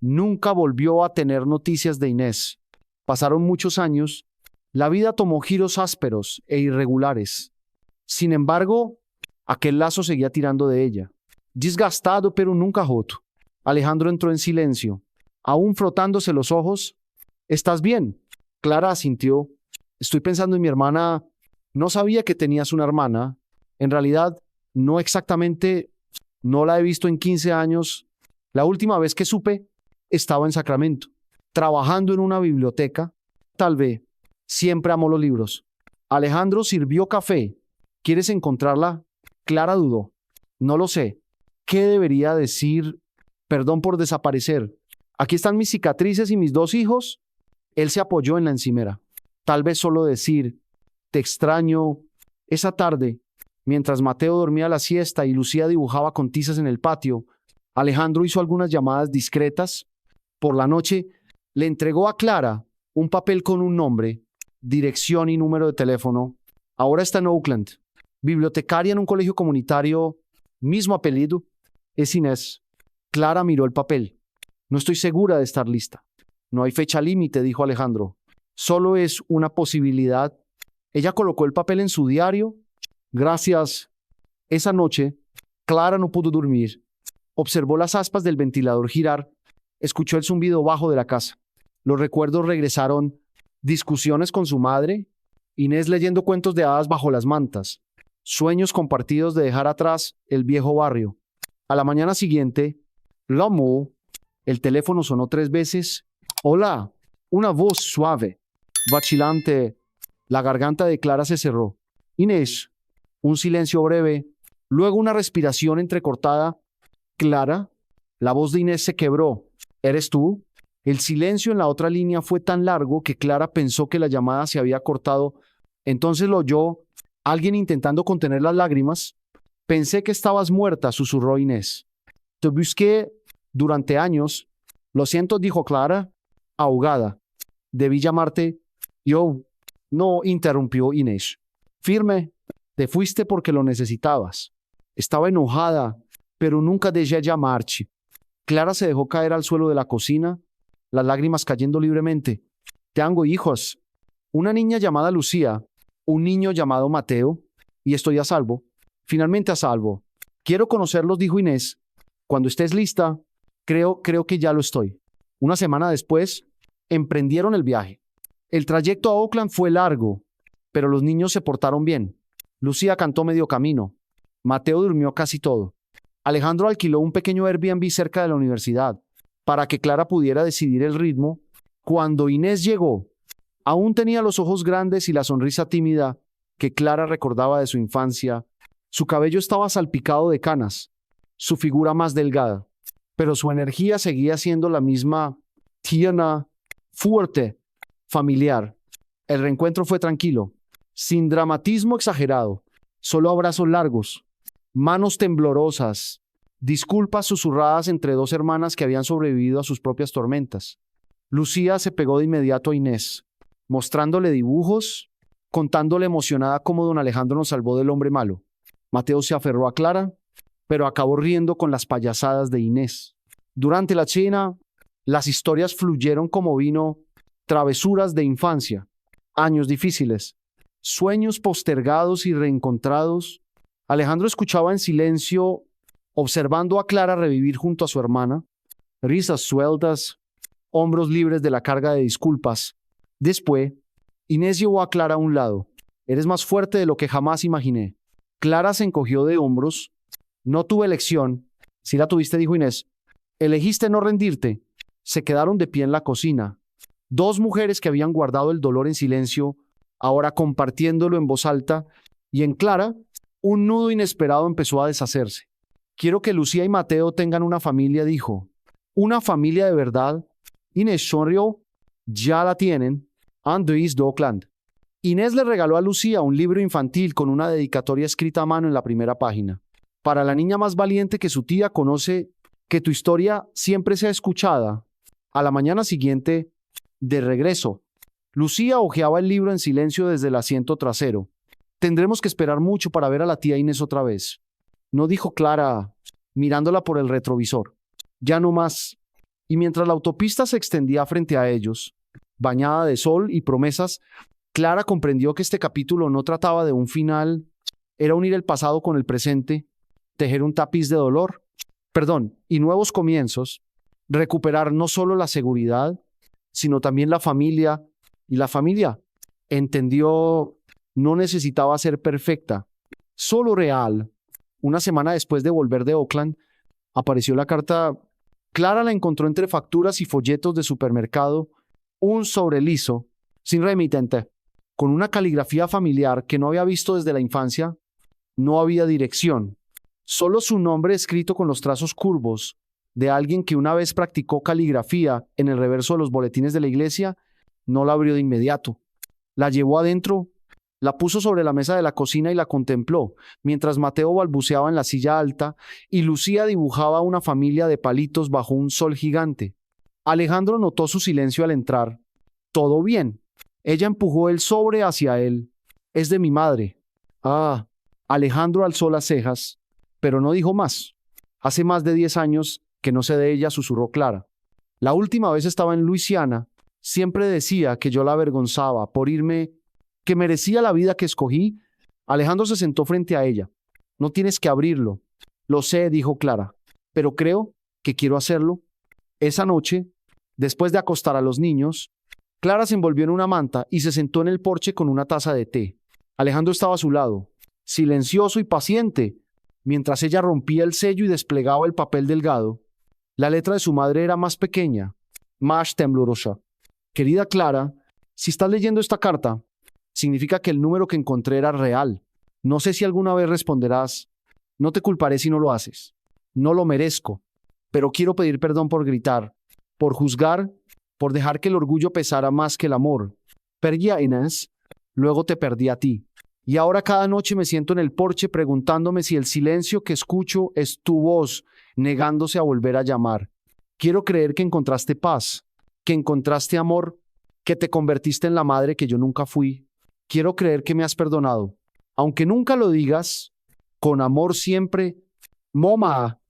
nunca volvió a tener noticias de Inés. Pasaron muchos años, la vida tomó giros ásperos e irregulares. Sin embargo, aquel lazo seguía tirando de ella. Desgastado pero nunca roto. Alejandro entró en silencio, aún frotándose los ojos. ¿Estás bien? Clara asintió. Estoy pensando en mi hermana. No sabía que tenías una hermana. En realidad, no exactamente. No la he visto en 15 años. La última vez que supe, estaba en Sacramento, trabajando en una biblioteca. Tal vez. Siempre amó los libros. Alejandro sirvió café ¿Quieres encontrarla? Clara dudó. No lo sé. ¿Qué debería decir? Perdón por desaparecer. Aquí están mis cicatrices y mis 2 hijos. Él se apoyó en la encimera. Tal vez solo decir, te extraño. Esa tarde, mientras Mateo dormía la siesta y Lucía dibujaba con tizas en el patio, Alejandro hizo algunas llamadas discretas. Por la noche, le entregó a Clara un papel con un nombre, dirección y número de teléfono. Ahora está en Oakland. Bibliotecaria en un colegio comunitario, mismo apellido. Es Inés. Clara miró el papel. No estoy segura de estar lista. No hay fecha límite, dijo Alejandro. Solo es una posibilidad. Ella colocó el papel en su diario. Gracias. Esa noche, Clara no pudo dormir. Observó las aspas del ventilador girar. Escuchó el zumbido bajo de la casa. Los recuerdos regresaron. Discusiones con su madre. Inés leyendo cuentos de hadas bajo las mantas. Sueños compartidos de dejar atrás el viejo barrio. A la mañana siguiente, llamó. El teléfono sonó 3 veces. Hola. Una voz suave, vacilante. La garganta de Clara se cerró. Inés. Un silencio breve. Luego una respiración entrecortada. Clara. La voz de Inés se quebró. ¿Eres tú? El silencio en la otra línea fue tan largo que Clara pensó que la llamada se había cortado. Entonces lo oyó, alguien intentando contener las lágrimas. Pensé que estabas muerta, susurró Inés. Te busqué durante años. Lo siento, dijo Clara, ahogada. Debí llamarte. Yo. No, interrumpió Inés. Firme. Te fuiste porque lo necesitabas. Estaba enojada, pero nunca dejé llamarte. Clara se dejó caer al suelo de la cocina, las lágrimas cayendo libremente. Tengo hijos. Una niña llamada Lucía, un niño llamado Mateo, y estoy a salvo. Finalmente a salvo. Quiero conocerlos, dijo Inés. Cuando estés lista, creo que ya lo estoy. Una semana después, emprendieron el viaje. El trayecto a Oakland fue largo, pero los niños se portaron bien. Lucía cantó medio camino. Mateo durmió casi todo. Alejandro alquiló un pequeño Airbnb cerca de la universidad para que Clara pudiera decidir el ritmo. Cuando Inés llegó, aún tenía los ojos grandes y la sonrisa tímida que Clara recordaba de su infancia. Su cabello estaba salpicado de canas, su figura más delgada, pero su energía seguía siendo la misma, tierna, fuerte, familiar. El reencuentro fue tranquilo, sin dramatismo exagerado, solo abrazos largos, manos temblorosas, disculpas susurradas entre 2 hermanas que habían sobrevivido a sus propias tormentas. Lucía se pegó de inmediato a Inés, mostrándole dibujos, contándole emocionada cómo don Alejandro nos salvó del hombre malo. Mateo se aferró a Clara, pero acabó riendo con las payasadas de Inés. Durante la cena, las historias fluyeron como vino, travesuras de infancia, años difíciles, sueños postergados y reencontrados. Alejandro escuchaba en silencio, observando a Clara revivir junto a su hermana, risas sueltas, hombros libres de la carga de disculpas. Después, Inés llevó a Clara a un lado. Eres más fuerte de lo que jamás imaginé. Clara se encogió de hombros. No tuve elección. Sí la tuviste, dijo Inés. Elegiste no rendirte. Se quedaron de pie en la cocina. 2 mujeres que habían guardado el dolor en silencio, ahora compartiéndolo en voz alta, y en Clara, un nudo inesperado empezó a deshacerse. Quiero que Lucía y Mateo tengan una familia, dijo. ¿Una familia de verdad? Inés sonrió. Ya la tienen. Andrews de Oakland. Inés le regaló a Lucía un libro infantil con una dedicatoria escrita a mano en la primera página. Para la niña más valiente que su tía conoce, que tu historia siempre sea escuchada. A la mañana siguiente, de regreso, Lucía hojeaba el libro en silencio desde el asiento trasero. Tendremos que esperar mucho para ver a la tía Inés otra vez. No, dijo Clara, mirándola por el retrovisor. Ya no más. Y mientras la autopista se extendía frente a ellos, bañada de sol y promesas, Clara comprendió que este capítulo no trataba de un final, era unir el pasado con el presente, tejer un tapiz de dolor, y nuevos comienzos, recuperar no solo la seguridad, sino también la familia, y la familia, entendió, no necesitaba ser perfecta, solo real. Una semana después de volver de Oakland, apareció la carta. Clara la encontró entre facturas y folletos de supermercado, un sobre liso, sin remitente, con una caligrafía familiar que no había visto desde la infancia. No había dirección. Solo su nombre escrito con los trazos curvos de alguien que una vez practicó caligrafía en el reverso de los boletines de la iglesia. No la abrió de inmediato. La llevó adentro, la puso sobre la mesa de la cocina y la contempló, mientras Mateo balbuceaba en la silla alta y Lucía dibujaba una familia de palitos bajo un sol gigante. Alejandro notó su silencio al entrar. Todo bien. Ella empujó el sobre hacia él. Es de mi madre. Ah. Alejandro alzó las cejas, pero no dijo más. Hace más de 10 años que no sé de ella, susurró Clara. La última vez estaba en Luisiana. Siempre decía que yo la avergonzaba por irme, que merecía la vida que escogí. Alejandro se sentó frente a ella. No tienes que abrirlo. Lo sé, dijo Clara, pero creo que quiero hacerlo. Esa noche, después de acostar a los niños, Clara se envolvió en una manta y se sentó en el porche con una taza de té. Alejandro estaba a su lado, silencioso y paciente, mientras ella rompía el sello y desplegaba el papel delgado. La letra de su madre era más pequeña, más temblorosa. Querida Clara, si estás leyendo esta carta, significa que el número que encontré era real. No sé si alguna vez responderás, no te culparé si no lo haces. No lo merezco, pero quiero pedir perdón por gritar, por juzgar, por dejar que el orgullo pesara más que el amor. Perdí a Inés, luego te perdí a ti. Y ahora cada noche me siento en el porche preguntándome si el silencio que escucho es tu voz, negándose a volver a llamar. Quiero creer que encontraste paz, que encontraste amor, que te convertiste en la madre que yo nunca fui. Quiero creer que me has perdonado. Aunque nunca lo digas, con amor siempre, Moma.